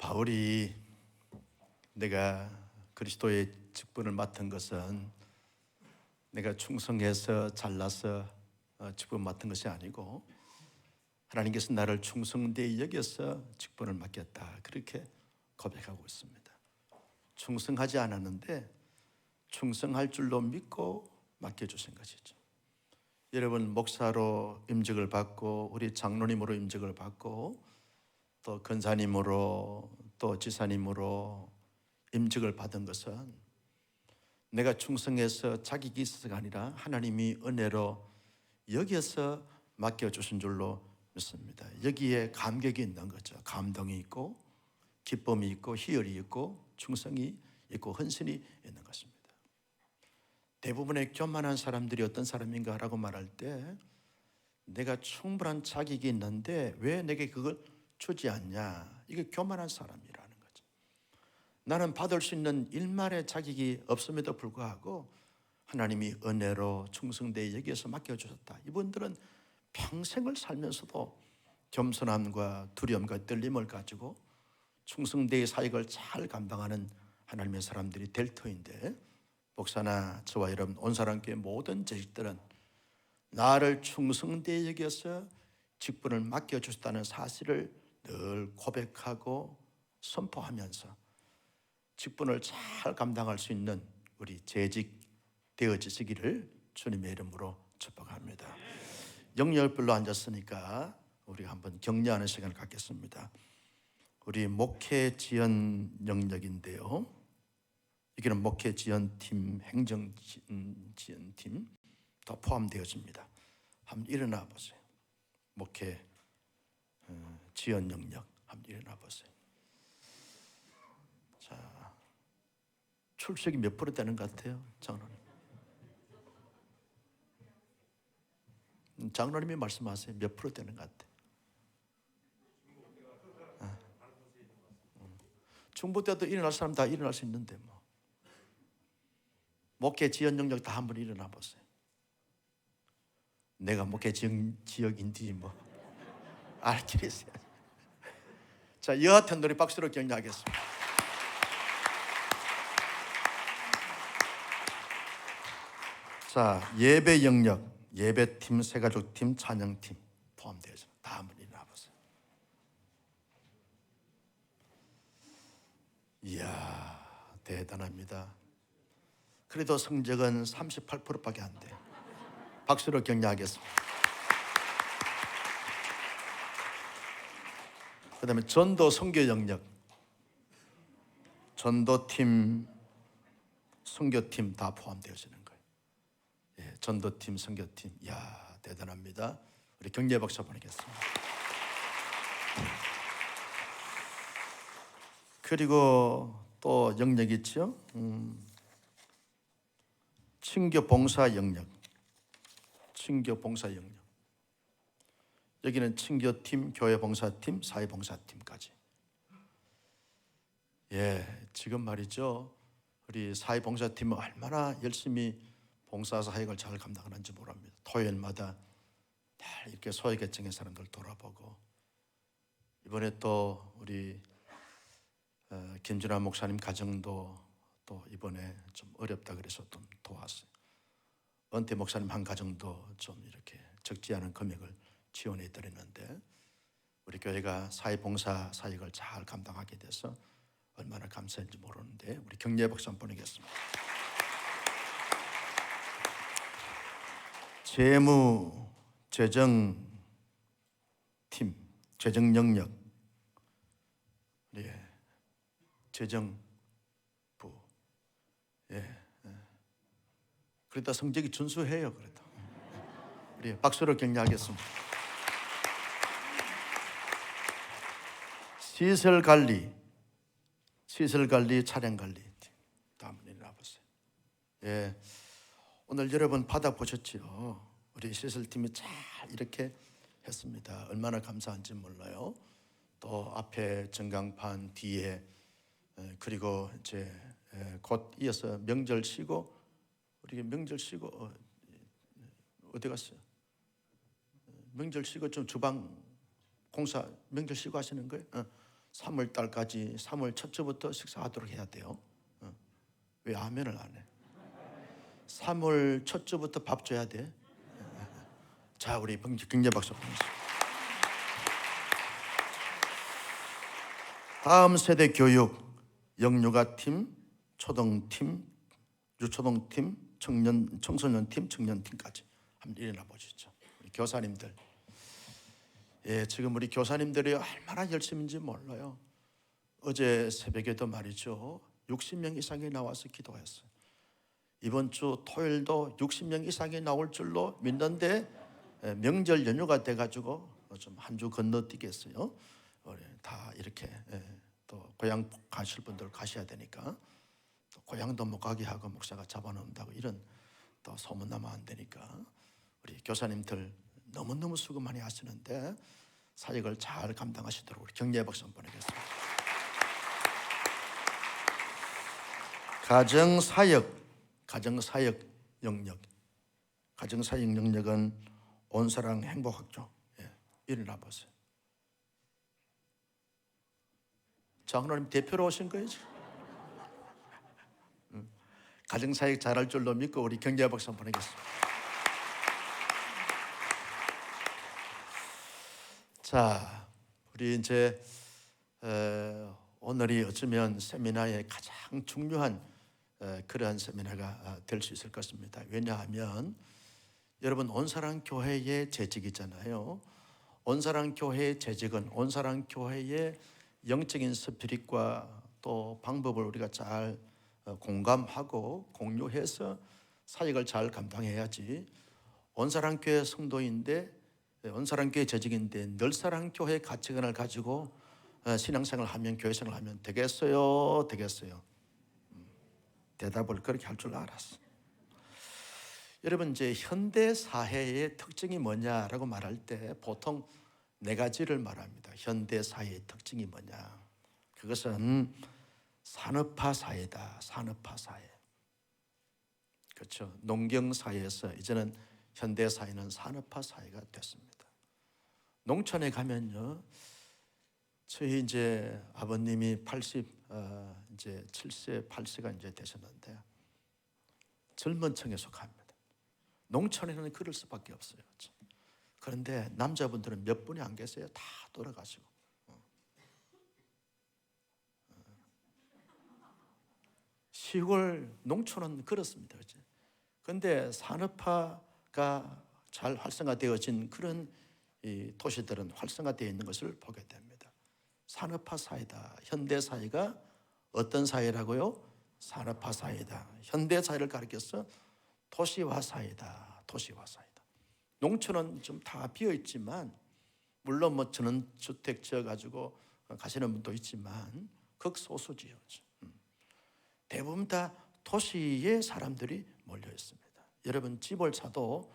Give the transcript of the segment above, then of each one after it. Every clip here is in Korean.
바울이 내가 그리스도의 직분을 맡은 것은 내가 충성해서 잘나서 직분 맡은 것이 아니고 하나님께서 나를 충성되이 여겨서 직분을 맡겼다, 그렇게 고백하고 있습니다. 충성하지 않았는데 충성할 줄로 믿고 맡겨주신 것이죠. 여러분, 목사로 임직을 받고 우리 장로님으로 임직을 받고 또 권사님으로 또 지사님으로 임직을 받은 것은 내가 충성해서 자격이 있어서가 아니라 하나님이 은혜로 여기서 맡겨주신 줄로 믿습니다. 여기에 감격이 있는 거죠. 감동이 있고 기쁨이 있고 희열이 있고 충성이 있고 헌신이 있는 것입니다. 대부분의 교만한 사람들이 어떤 사람인가라고 말할 때 내가 충분한 자격이 있는데 왜 내게 그걸 주지 않냐, 이게 교만한 사람이라는 거죠. 나는 받을 수 있는 일말의 자격이 없음에도 불구하고 하나님이 은혜로 충성되이 여기에서 맡겨주셨다. 이분들은 평생을 살면서도 겸손함과 두려움과 떨림을 가지고 충성되이 사역을 잘 감당하는 하나님의 사람들이 될 터인데, 목사나 저와 여러분 온 사람께 모든 재직들은 나를 충성되이 여겨서 직분을 맡겨주셨다는 사실을 늘 고백하고 선포하면서 직분을 잘 감당할 수 있는 우리 재직 되어지시기를 주님의 이름으로 축복합니다. 영역별로 앉았으니까 우리가 한번 격려하는 시간을 갖겠습니다. 우리 목회 지원 영역인데요, 여기는 목회 지원팀, 행정 지원팀 다 포함되어집니다. 한번 일어나 보세요. 목회 지원 영역 한번 일어나 보세요. 자, 출석이 몇 프로 되는 것 같아요, 장로님? 장로님이 말씀하세요. 몇 프로 되는 것 같아요? 중보 때도 일어날 사람 다 일어날 수 있는데 뭐. 목회 지원 영역 다 한번 일어나 보세요. 내가 목회 지역인지 뭐 알 길이 있어요. 자, 여하튼 우리 박수로 격려하겠습니다. 자, 예배 영역, 예배팀, 새가족팀, 찬양팀 포함되어 있습니다. 다 한번 일어나 보세요. 이야, 대단합니다. 그래도 성적은 38%밖에 안 돼요. 박수로 격려하겠습니다. 그 다음에 전도 선교 영역, 전도팀, 선교팀 다 포함되어지는 거예요. 예, 전도팀, 선교팀, 이야, 대단합니다. 우리 격려 박수 보내겠습니다. 그리고 또 영역이 있죠. 친교 봉사 영역, 친교 봉사 영역. 여기는 친교팀, 교회 봉사팀, 사회 봉사팀까지. 예, 지금 말이죠, 우리 사회 봉사팀은 얼마나 열심히 봉사 사역을 잘 감당하는지 모릅니다. 토요일마다 다 이렇게 소외계층의 사람들 돌아보고, 이번에 또 우리 김준환 목사님 가정도 또 이번에 좀 어렵다 그래서 좀 도왔어요. 은퇴 목사님 한 가정도 좀 이렇게 적지 않은 금액을 지원해 드렸는데, 우리 교회가 사회봉사 사역을 잘 감당하게 돼서 얼마나 감사한지 모르는데 우리 격려의 박수 한번 보내겠습니다. 재무 재정 팀, 재정 영역, 예, 재정부, 예, 그러다 성적이 준수해요. 그래도 우리 박수로 격려하겠습니다. 시설관리, 차량관리 한번 일어나 보세요. 예, 오늘 여러분 바닥 보셨죠? 우리 시설팀이 잘 이렇게 했습니다. 얼마나 감사한지 몰라요. 또 앞에 전광판 뒤에, 그리고 이제 곧 이어서 명절 쉬고, 우리 명절 쉬고 어디 갔어요? 명절 쉬고 좀 주방 공사 명절 쉬고 하시는 거예요? 3월 달까지 3월 첫 주부터 식사하도록 해야 돼요. 왜 아멘을 안 해? 3월 첫 주부터 밥 줘야 돼. 자, 우리 경제 박수 보내주세요. 다음 세대 교육, 영유아팀, 초등팀, 유초등팀, 청소년팀, 청년팀까지 한번 일어나 보시죠. 우리 교사님들, 지금 우리 교사님들이 얼마나 열심인지 몰라요. 어제 새벽에도 말이죠, 60명 이상이 나와서 기도했어요. 이번 주 토요일도 60명 이상이 나올 줄로 믿는데 명절 연휴가 돼가지고 좀 한 주 건너뛰겠어요. 다 이렇게 또 고향 가실 분들 가셔야 되니까 또 고향도 못 가게 하고 목사가 잡아놓는다고 이런 또 소문나면 안 되니까 우리 교사님들 너무너무 수고 많이 하시는데 사역을 잘 감당하시도록 우리 격려의 박수 한번 보내겠습니다. 가정사역 영역, 가정사역 영역은 온사랑 행복학교. 일어나 보세요. 장로님 대표로 오신 거예요? 가정사역 잘할 줄로 믿고 우리 경제 박수 한번 보내겠습니다. 자, 우리 이제 오늘이 어쩌면 세미나의 가장 중요한 그러한 세미나가 될 수 있을 것입니다. 왜냐하면 여러분, 온사랑 교회의 재직이잖아요. 온사랑 교회의 재직은 온사랑 교회의 영적인 스피릿과 또 방법을 우리가 잘 공감하고 공유해서 사역을 잘 감당해야지. 온사랑 교회 성도인데, 온사랑 교회 재직인데 늘사랑 교회 가치관을 가지고 신앙생활을 하면, 교회생활을 하면 되겠어요? 되겠어요? 대답을 그렇게 할 줄 알았어. 여러분, 이제 현대 사회의 특징이 뭐냐라고 말할 때 보통 네 가지를 말합니다. 현대 사회의 특징이 뭐냐? 그것은 산업화 사회다. 산업화 사회. 그렇죠. 농경 사회에서 이제는 현대 사회는 산업화 사회가 됐습니다. 농촌에 가면요, 저희 이제 아버님이 이제 7세, 8세가 이제 되셨는데 젊은 층에 속합니다. 농촌에는 그럴 수밖에 없어요. 그런데 남자분들은 몇 분이 안 계세요. 다 돌아가시고. 시골 농촌은 그렇습니다. 그런데 산업화가 잘 활성화되어진 그런 이 도시들은 활성화되어 있는 것을 보게 됩니다. 산업화 사회다. 현대 사회가 어떤 사회라고요? 산업화 사회다. 현대 사회를 가리켜서 도시화 사회다. 도시화 사회다. 농촌은 좀 다 비어 있지만, 물론 뭐 저는 주택 지어 가지고 가시는 분도 있지만 극소수지요. 대부분 다 도시에 사람들이 몰려 있습니다. 여러분, 집을 사도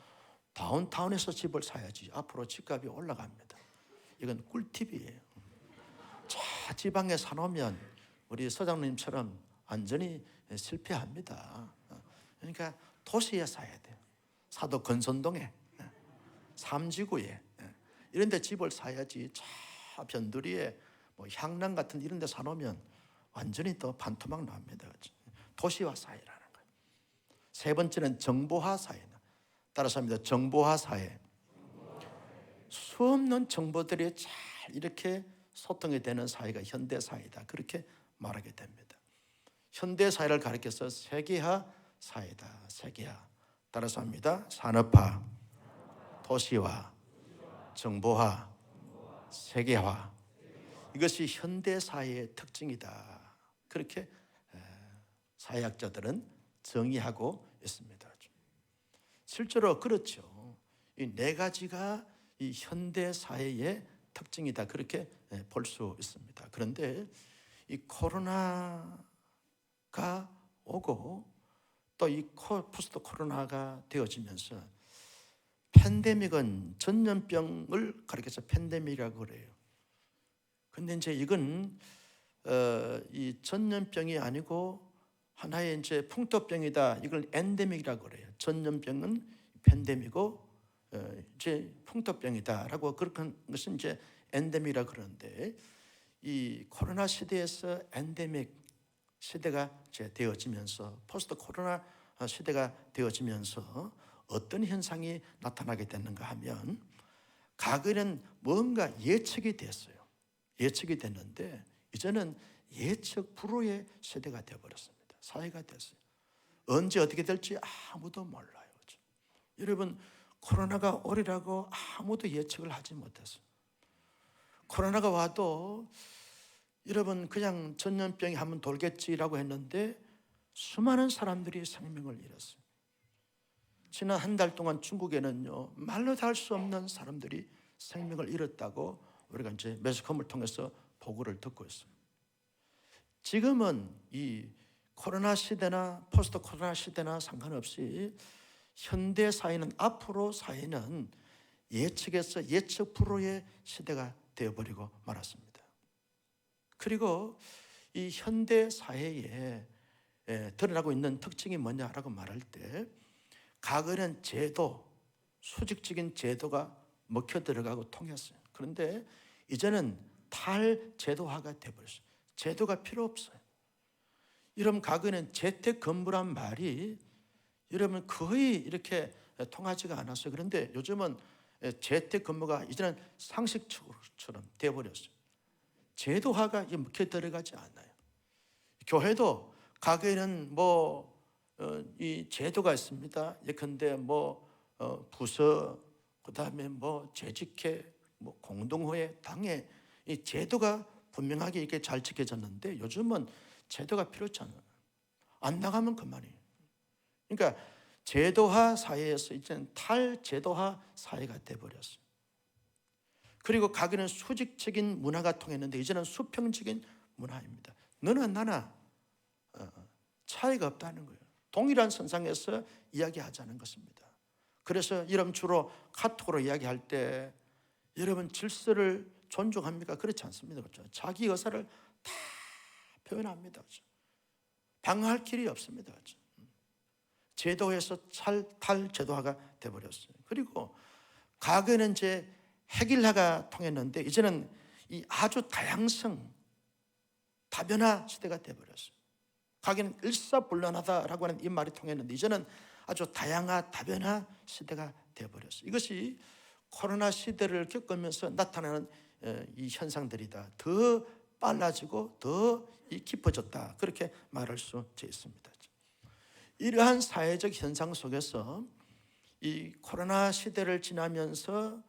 다운타운에서 집을 사야지 앞으로 집값이 올라갑니다. 이건 꿀팁이에요. 자, 지방에 사놓으면 우리 서장님처럼 완전히 실패합니다. 그러니까 도시에 사야 돼요. 사도 건선동에, 삼지구에 이런 데 집을 사야지. 차 변두리에 뭐 향남 같은 이런 데 사놓으면 완전히 또 반토막 납니다. 도시화 사회라는 거예요. 세 번째는 정보화 사회. 따라서 합니다. 정보화 사회. 수없는 정보들이 잘 이렇게 소통이 되는 사회가 현대 사회다. 그렇게 말하게 됩니다. 현대 사회를 가리켜서 세계화 사회다. 세계화. 따라서 합니다. 산업화, 도시화, 정보화, 세계화. 이것이 현대 사회의 특징이다. 그렇게 사회학자들은 정의하고 있습니다. 실제로 그렇죠. 이 네 가지가 이 현대 사회의 특징이다. 그렇게 볼 수 있습니다. 그런데 이 코로나가 오고 또 이 포스트 코로나가 되어지면서, 팬데믹은 전염병을 가리켜서 팬데믹이라고 그래요. 근데 이제 이건 이 전염병이 아니고 하나의 이제 풍토병이다. 이걸 엔데믹이라고 그래요. 전염병은 팬데믹이고 이제 풍토병이다라고 그렇게 한 것은 이제 엔데믹이라고 그러는데, 이 코로나 시대에서 엔데믹 시대가 이제 되어지면서 포스트 코로나 시대가 되어지면서 어떤 현상이 나타나게 됐는가 하면 과거에는 뭔가 예측이 됐어요. 예측이 됐는데 이제는 예측 불허의 시대가 되어버렸습니다. 사회가 됐어요. 언제 어떻게 될지 아무도 몰라요. 그렇죠? 여러분, 코로나가 오리라고 아무도 예측을 하지 못했어요. 코로나가 와도 여러분 그냥 전염병이 한번 돌겠지라고 했는데 수많은 사람들이 생명을 잃었어요. 지난 한 달 동안 중국에는요, 말로 다 할 수 없는 사람들이 생명을 잃었다고 우리가 이제 매스컴을 통해서 보고를 듣고 있습니다. 지금은 이 코로나 시대나 포스트 코로나 시대나 상관없이 현대 사회는, 앞으로 사회는 예측에서 예측 불허의 시대가 되어버리고 말았습니다. 그리고 이 현대 사회에 드러나고 있는 특징이 뭐냐라고 말할 때, 과거에는 제도, 수직적인 제도가 먹혀 들어가고 통했어요. 그런데 이제는 탈제도화가 되어버렸어요. 제도가 필요 없어요. 여러분, 과거에는 재택근무란 말이 여러분 거의 이렇게 통하지가 않았어요. 그런데 요즘은 재택근무가 이제는 상식처럼 되어버렸어요. 제도화가 먹혀 들어가지 않아요. 교회도 과거에는 이 제도가 있습니다. 예컨대 부서, 그다음에 재직회, 공동회, 당회, 이 제도가 분명하게 이렇게 잘 지켜졌는데 요즘은 제도가 필요치 않아요. 안 나가면 그만이에요. 그러니까 제도화 사회에서 이제는 탈제도화 사회가 돼버렸어요. 그리고 과거에는 수직적인 문화가 통했는데 이제는 수평적인 문화입니다. 너나 나나 차이가 없다는 거예요. 동일한 선상에서 이야기하자는 것입니다. 그래서 여러분 주로 카톡으로 이야기할 때 여러분 질서를 존중합니까? 그렇지 않습니다. 그렇죠? 자기 의사를 다 표현합니다. 그렇죠? 방어할 길이 없습니다. 그렇죠? 제도에서 탈제도화가 되어버렸어요. 그리고 과거에는 이제 핵일화가 통했는데 이제는 이 아주 다양성, 다변화 시대가 되어버렸어요. 과거에는 일사불란하다라고 하는 이 말이 통했는데 이제는 아주 다양한 다변화 시대가 되어버렸어요. 이것이 코로나 시대를 겪으면서 나타나는 이 현상들이다. 더 빨라지고 더 깊어졌다. 그렇게 말할 수 있습니다. 이러한 사회적 현상 속에서 이 코로나 시대를 지나면서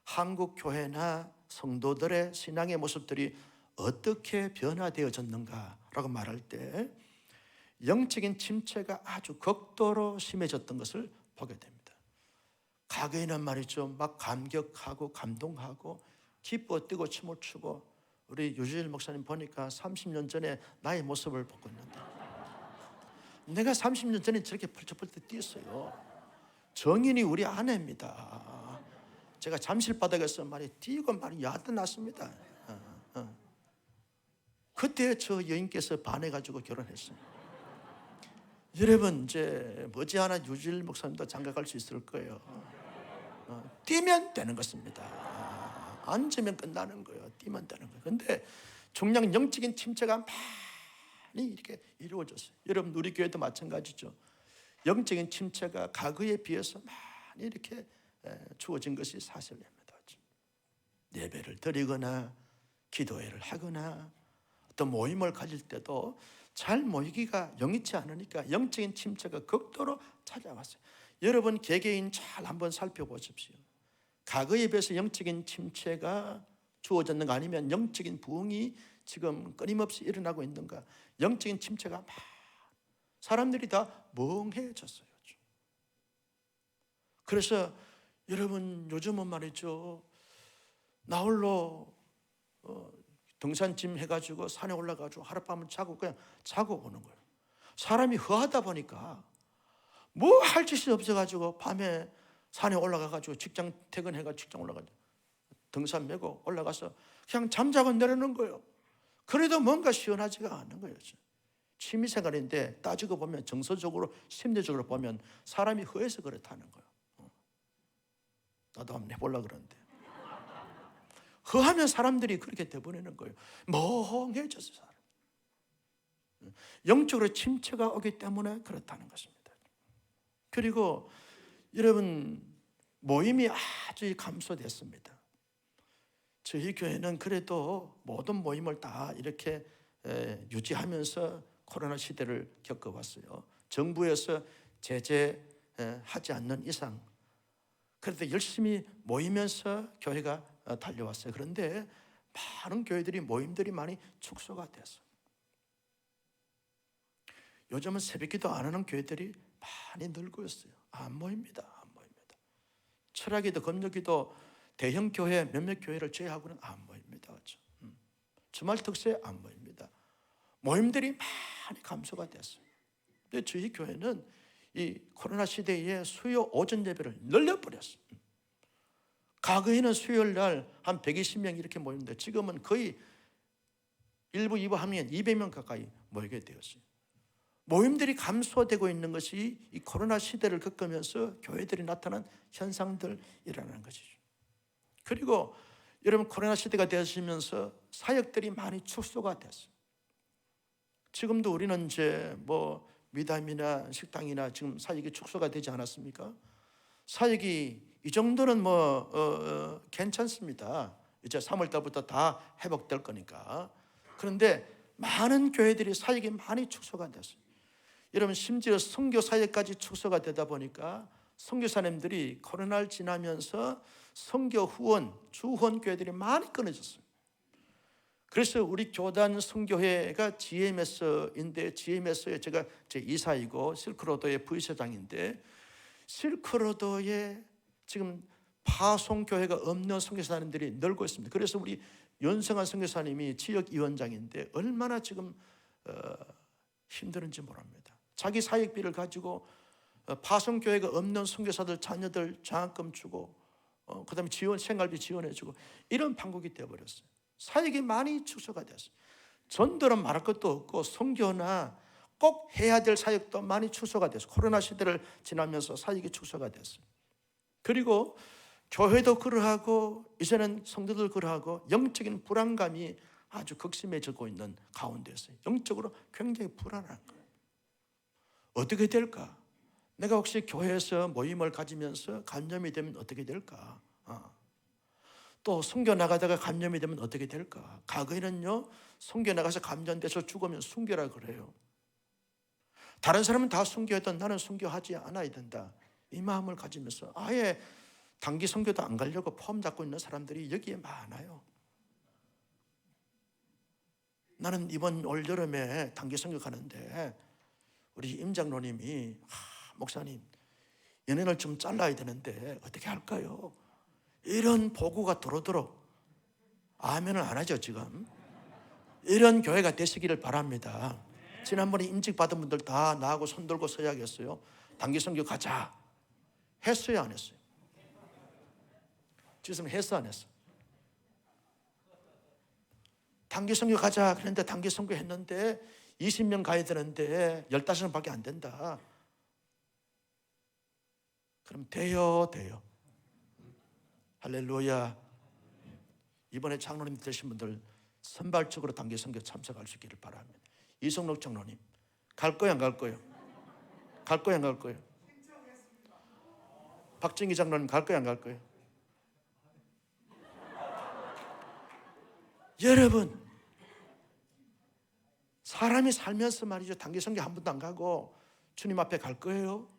한국 교회나 성도들의 신앙의 모습들이 어떻게 변화되어졌는가라고 말할 때 영적인 침체가 아주 극도로 심해졌던 것을 보게 됩니다. 과거에는 말이죠, 막 감격하고 감동하고 기뻐 뛰고 춤을 추고, 우리 유지일 목사님 보니까 30년 전에 나의 모습을 보고 있는데 내가 30년 전에 저렇게 펄쩍펄쩍 뛰었어요. 정인이 우리 아내입니다. 제가 잠실바닥에서 뛰고 야단났습니다. 그때 저 여인께서 반해가지고 결혼했어요. 여러분, 이제 머지않아 유질 목사님도 장가갈 수 있을 거예요. 뛰면 되는 것입니다. 앉으면 끝나는 거예요. 뛰면 되는 거예요. 그런데 중량 영적인 침체가 많이 이렇게 이루어졌어요. 여러분, 우리 교회도 마찬가지죠. 영적인 침체가 과거에 비해서 많이 이렇게 주어진 것이 사실입니다. 예배를 드리거나 기도회를 하거나 어떤 모임을 가질 때도 잘 모이기가 영이치 않으니까 영적인 침체가 극도로 찾아왔어요. 여러분 개개인 잘 한번 살펴보십시오. 과거에 비해서 영적인 침체가 주어졌는가, 아니면 영적인 부흥이 지금 끊임없이 일어나고 있는가. 영적인 침체가 사람들이 다 멍해졌어요. 그래서 여러분 요즘은 말이죠, 나 홀로 등산짐 해가지고 산에 올라가지고 하룻밤을 자고 그냥 자고 오는 거예요. 사람이 허하다 보니까 뭐 할 짓이 없어가지고 밤에 산에 올라가가지고 직장 퇴근해가지고 직장 올라가지고 등산 메고 올라가서 그냥 잠자고 내려오는 거예요. 그래도 뭔가 시원하지가 않은 거예요. 취미생활인데 따지고 보면 정서적으로 심리적으로 보면 사람이 허해서 그렇다는 거예요. 나도 한번 해보려고 그러는데 허하면 사람들이 그렇게 돼버리는 거예요. 멍해져서 사람. 영적으로 침체가 오기 때문에 그렇다는 것입니다. 그리고 여러분, 모임이 아주 감소됐습니다. 저희 교회는 그래도 모든 모임을 다 이렇게 유지하면서 코로나 시대를 겪어왔어요. 정부에서 제재하지 않는 이상 그래도 열심히 모이면서 교회가 달려왔어요. 그런데 많은 교회들이, 모임들이 많이 축소가 됐어요. 요즘은 새벽기도 안 하는 교회들이 많이 늘고 있어요. 안 모입니다. 안 모입니다. 철학기도, 검역기도 대형 교회, 몇몇 교회를 제외하고는 안 모입니다. 그렇죠? 주말 특세 안 모입니다. 모임들이 많이 감소가 됐어요. 근데 저희 교회는 이 코로나 시대에 수요 오전 예배를 늘려버렸어요. 과거에는 수요일 날 한 120명 이렇게 모였는데 지금은 거의 1부, 2부 하면 200명 가까이 모이게 되었어요. 모임들이 감소되고 있는 것이 이 코로나 시대를 겪으면서 교회들이 나타난 현상들이라는 것이죠. 그리고 여러분, 코로나 시대가 되시면서 사역들이 많이 축소가 됐어요. 지금도 우리는 이제 뭐 미담이나 식당이나 지금 사역이 축소가 되지 않았습니까? 사역이 이 정도는 괜찮습니다. 이제 3월 달부터 다 회복될 거니까. 그런데 많은 교회들이 사역이 많이 축소가 됐어요. 여러분, 심지어 선교 사역까지 축소가 되다 보니까 선교사님들이 코로나를 지나면서 선교 후원, 주후원 교회들이 많이 끊어졌어요. 그래서 우리 교단 선교회가 GMS인데, GMS에 제가 제 이사이고 실크로드의 부이사장인데, 실크로드에 지금 파송교회가 없는 선교사님들이 늘고 있습니다. 그래서 우리 윤성환 선교사님이 지역위원장인데 얼마나 지금 힘들은지 모릅니다. 자기 사역비를 가지고 파송교회가 없는 선교사들 자녀들 장학금 주고 그 다음에 생활비 지원해주고 이런 판국이 되어버렸어요. 사역이 많이 축소가 됐어요. 전도는 말할 것도 없고 선교나 꼭 해야 될 사역도 많이 축소가 됐어요. 코로나 시대를 지나면서 사역이 축소가 됐어요. 그리고 교회도 그러하고 이제는 성도들 그러하고 영적인 불안감이 아주 극심해지고 있는 가운데였어요. 영적으로 굉장히 불안한 거예요. 어떻게 될까? 내가 혹시 교회에서 모임을 가지면서 감염이 되면 어떻게 될까? 또 선교 나가다가 감염이 되면 어떻게 될까? 과거에는요, 선교 나가서 감염돼서 죽으면 순교라 그래요. 다른 사람은 다 순교했던 나는 순교하지 않아야 된다. 이 마음을 가지면서 아예 단기 선교도 안 가려고 폼 잡고 있는 사람들이 여기에 많아요. 나는 이번 올 여름에 단기 선교 가는데 우리 임 장로님이 목사님, 연예인을 좀 잘라야 되는데 어떻게 할까요? 이런 보고가 도로도록 아멘을 안 하죠 지금. 이런 교회가 되시기를 바랍니다. 지난번에 임직받은 분들 다 나하고 손들고 서야겠어요. 단기 선교 가자 했어요, 안 했어요? 지금 했어, 안 했어? 단기 선교 가자 그랬는데 단기 선교 했는데 20명 가야 되는데 15명밖에 안 된다. 그럼 돼요. 할렐루야. 이번에 장로님 되신 분들 선발적으로 단기 선교 참석할 수 있기를 바랍니다. 이성록 장로님 갈 거야, 안 갈 거예요? 갈 거야, 안 갈 거예요? 박정희 장로님 갈 거야, 안 갈 거예요? 여러분, 사람이 살면서 말이죠, 단기 선교 한 번도 안 가고 주님 앞에 갈 거예요?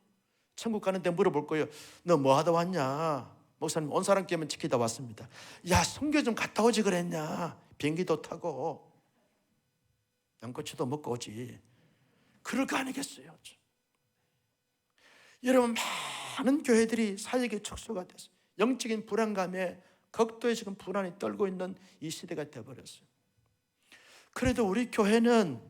천국 가는데 물어볼 거예요. 너 뭐 하다 왔냐? 목사님, 온 사람 깨면 지키다 왔습니다. 야, 선교 좀 갔다 오지 그랬냐? 비행기도 타고 양꼬치도 먹고 오지. 그럴 거 아니겠어요? 여러분, 많은 교회들이 사역의 축소가 됐어요. 영적인 불안감에 극도의 지금 불안이 떨고 있는 이 시대가 되어버렸어요. 그래도 우리 교회는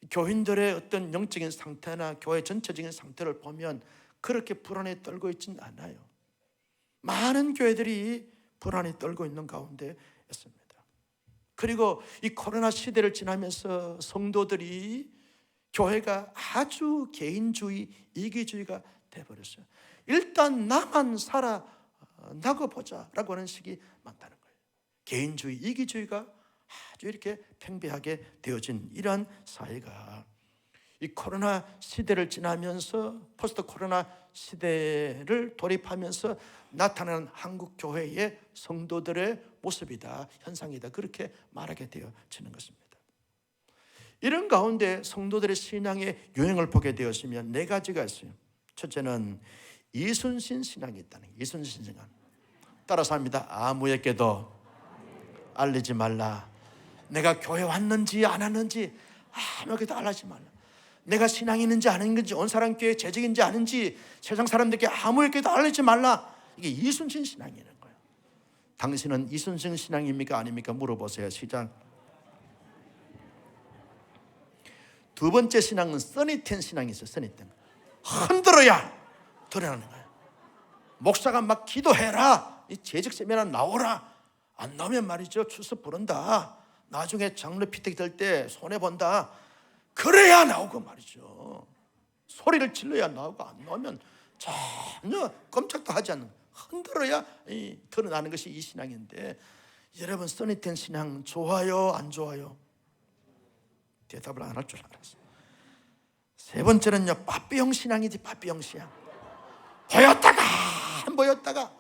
교인들의 어떤 영적인 상태나 교회 전체적인 상태를 보면 그렇게 불안에 떨고 있지는 않아요. 많은 교회들이 불안에 떨고 있는 가운데 있습니다. 그리고 이 코로나 시대를 지나면서 성도들이 교회가 아주 개인주의, 이기주의가 되어버렸어요. 일단 나만 살아나고 보자라고 하는 식이 많다는 거예요. 개인주의, 이기주의가 아주 이렇게 팽배하게 되어진 이러한 사회가 이 코로나 시대를 지나면서 포스트 코로나 시대를 돌입하면서 나타나는 한국 교회의 성도들의 모습이다, 현상이다, 그렇게 말하게 되어지는 것입니다. 이런 가운데 성도들의 신앙의 유행을 보게 되었으면 네 가지가 있어요. 첫째는 이순신 신앙이 있다는 거예요. 이순신 신앙. 따라서 합니다. 아무에게도 알리지 말라. 내가 교회 왔는지 안 왔는지 아무에게도 알리지 말라. 내가 신앙이 있는지 안 있는지, 온 사람 교회 재직인지 아닌지 세상 사람들에게 아무에게도 알리지 말라. 이게 이순신 신앙이라는 거예요. 당신은 이순신 신앙입니까 아닙니까? 물어보세요. 시작. 두 번째 신앙은 써니텐 신앙이 있어요. 써니텐. 흔들어야 드러나는 거예요. 목사가 막 기도해라, 이 재직 세미나 나오라, 안 나오면 말이죠 출석 부른다, 나중에 장로 피택 될 때 손해본다, 그래야 나오고 말이죠. 소리를 질러야 나오고, 안 나오면 전혀 꼼짝도 하지 않는, 흔들어야 드러나는 것이 이 신앙인데, 여러분 써니텐 신앙 좋아요 안 좋아요? 대답을 안 할 줄 알았어요. 세 번째는요, 빠삐형 신앙이지. 빠삐형 신앙. 보였다가 안 보였다가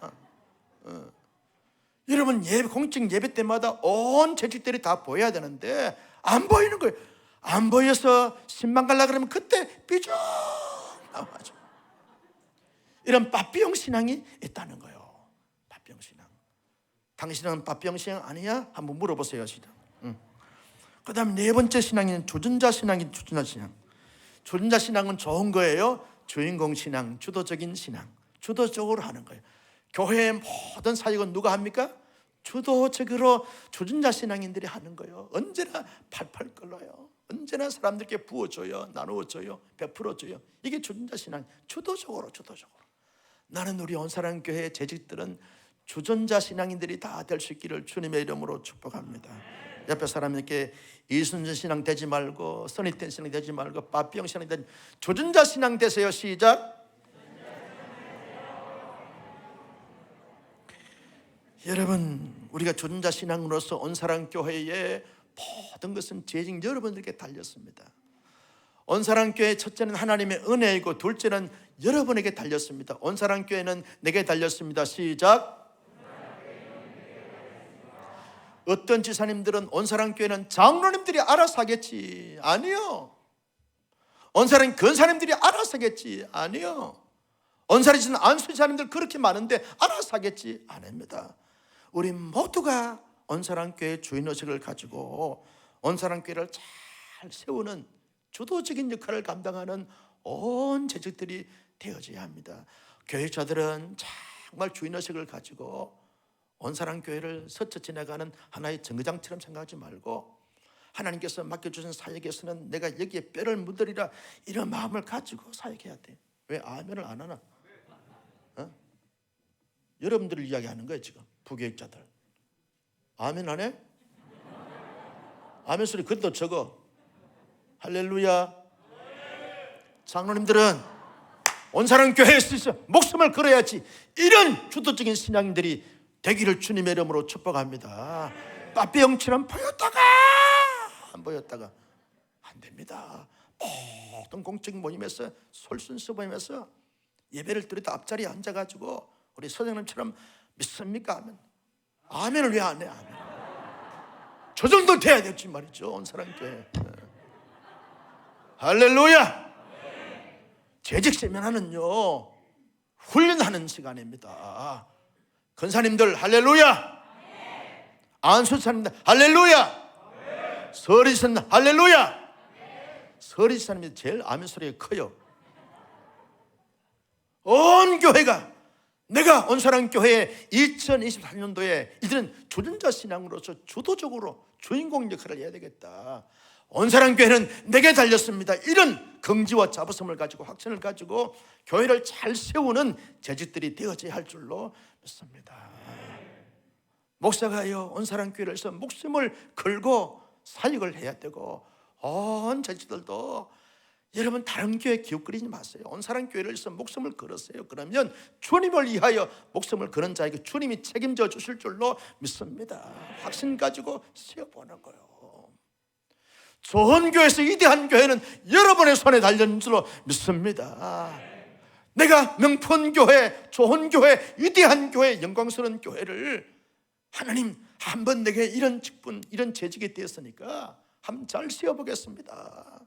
여러분 공적 예배 때마다 온 재직들이 다 보여야 되는데 안 보이는 거예요. 안 보여서 신방 가려고 그러면 그때 삐죽 나와죠. 이런 빠삐형 신앙이 있다는 거예요. 빠삐형 신앙. 당신은 빠삐형 신앙 아니야? 한번 물어보세요. 시작. 그 다음 네 번째 신앙은 주전자 신앙이. 주전자 신앙. 주전자 신앙은 좋은 거예요. 주인공 신앙, 주도적인 신앙, 주도적으로 하는 거예요. 교회의 모든 사역은 누가 합니까? 주도적으로 주전자 신앙인들이 하는 거예요. 언제나 팔팔 끓어요. 언제나 사람들께 부어줘요, 나누어줘요, 베풀어줘요. 이게 주전자 신앙. 주도적으로. 나는 우리 온사랑교회 재직들은 주전자 신앙인들이 다 될 수 있기를 주님의 이름으로 축복합니다. 옆에 사람에게 이순신 신앙 되지 말고, 써니텐 신앙 되지 말고, 빠삐형 신앙 되지, 주전자 신앙 되세요. 시작. 여러분, 우리가 주전자 신앙으로서 온사랑교회의 모든 것은 재직 여러분들께 달렸습니다. 온사랑교회 첫째는 하나님의 은혜이고, 둘째는 여러분에게 달렸습니다. 온사랑교회는 내게 달렸습니다. 시작. 어떤 지사님들은 온사랑교회는 장로님들이 알아서 하겠지. 아니요. 온사랑 권사님들이 알아서 하겠지. 아니요. 온사리지는 안수지사님들 그렇게 많은데 알아서 하겠지. 아닙니다. 우리 모두가 온사랑교회 주인의식을 가지고 온사랑교회를 잘 세우는 주도적인 역할을 감당하는 온 재직들이 되어져야 합니다. 교육자들은 정말 주인의식을 가지고 온사랑교회를 스쳐 지나가는 하나의 정거장처럼 생각하지 말고, 하나님께서 맡겨주신 사역에서는 내가 여기에 뼈를 묻으리라, 이런 마음을 가지고 사역해야 돼. 왜 아멘을 안 하나? 여러분들을 이야기하는 거예요. 지금 부교육자들 아멘 안 해? 아멘 소리 그래도 적어. 할렐루야. 장로님들은 온사랑교회에서 목숨을 걸어야지, 이런 주도적인 신앙인들이 되기를 주님의 이름으로 축복합니다. 빠삐형처럼 보였다가 안 보였다가 안 됩니다. 모든 공적 모임에서, 솔순수 모임에서 예배를 드리다 앞자리에 앉아가지고 우리 선생님처럼 믿습니까? 아멘. 아멘을 왜 안 해? 아멘. 저 정도 돼야 될지 말이죠. 온사랑교회. 할렐루야. 재직 세미나는요 훈련하는 시간입니다. 권사님들 할렐루야. 안수사님들 할렐루야. 서리사님들 할렐루야. 서리사님이 제일 아멘 소리가 커요. 온 교회가, 내가 온사랑교회에 2023년도에 이들은 주전자 신앙으로서 주도적으로 주인공 역할을 해야 되겠다. 온사랑교회는 내게 달렸습니다. 이런 긍지와 자부심을 가지고, 확신을 가지고 교회를 잘 세우는 재직들이 되어져야 할 줄로 믿습니다. 목사가요 온사랑교회를 해서 목숨을 걸고 사역을 해야 되고, 온 재직들도 여러분 다른 교회 기웃거리지 마세요. 온사랑 교회를 위해서 목숨을 걸으세요. 그러면 주님을 위하여 목숨을 거는 자에게 주님이 책임져 주실 줄로 믿습니다. 확신 가지고 세워보는 거예요. 좋은 교회에서 위대한 교회는 여러분의 손에 달려있는 줄로 믿습니다. 내가 명품 교회, 좋은 교회, 위대한 교회, 영광스러운 교회를 하나님 한번 내게 이런 직분, 이런 재직이 되었으니까 한번 잘 세워보겠습니다.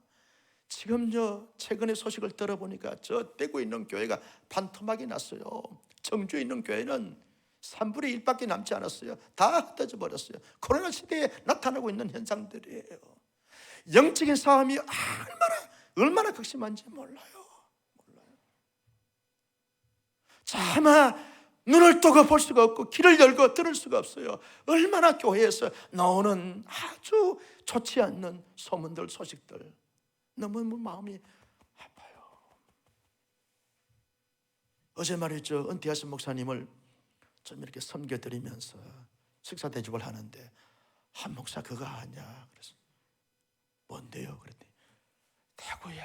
지금요 최근에 소식을 들어보니까 저 떼고 있는 교회가 반토막이 났어요. 청주에 있는 교회는 3분의 1밖에 남지 않았어요. 다 흩어져 버렸어요. 코로나 시대에 나타나고 있는 현상들이에요. 영적인 싸움이 얼마나 극심한지 몰라요. 차마 눈을 뜨고 볼 수가 없고 귀를 열고 들을 수가 없어요. 얼마나 교회에서 나오는 아주 좋지 않는 소문들, 소식들, 너무 마음이 아파요. 어제 말이죠, 은퇴하신 목사님을 좀 이렇게 섬겨드리면서 식사 대접을 하는데 한 목사 그거 아냐 그래서 뭔데요? 그랬더니 대구에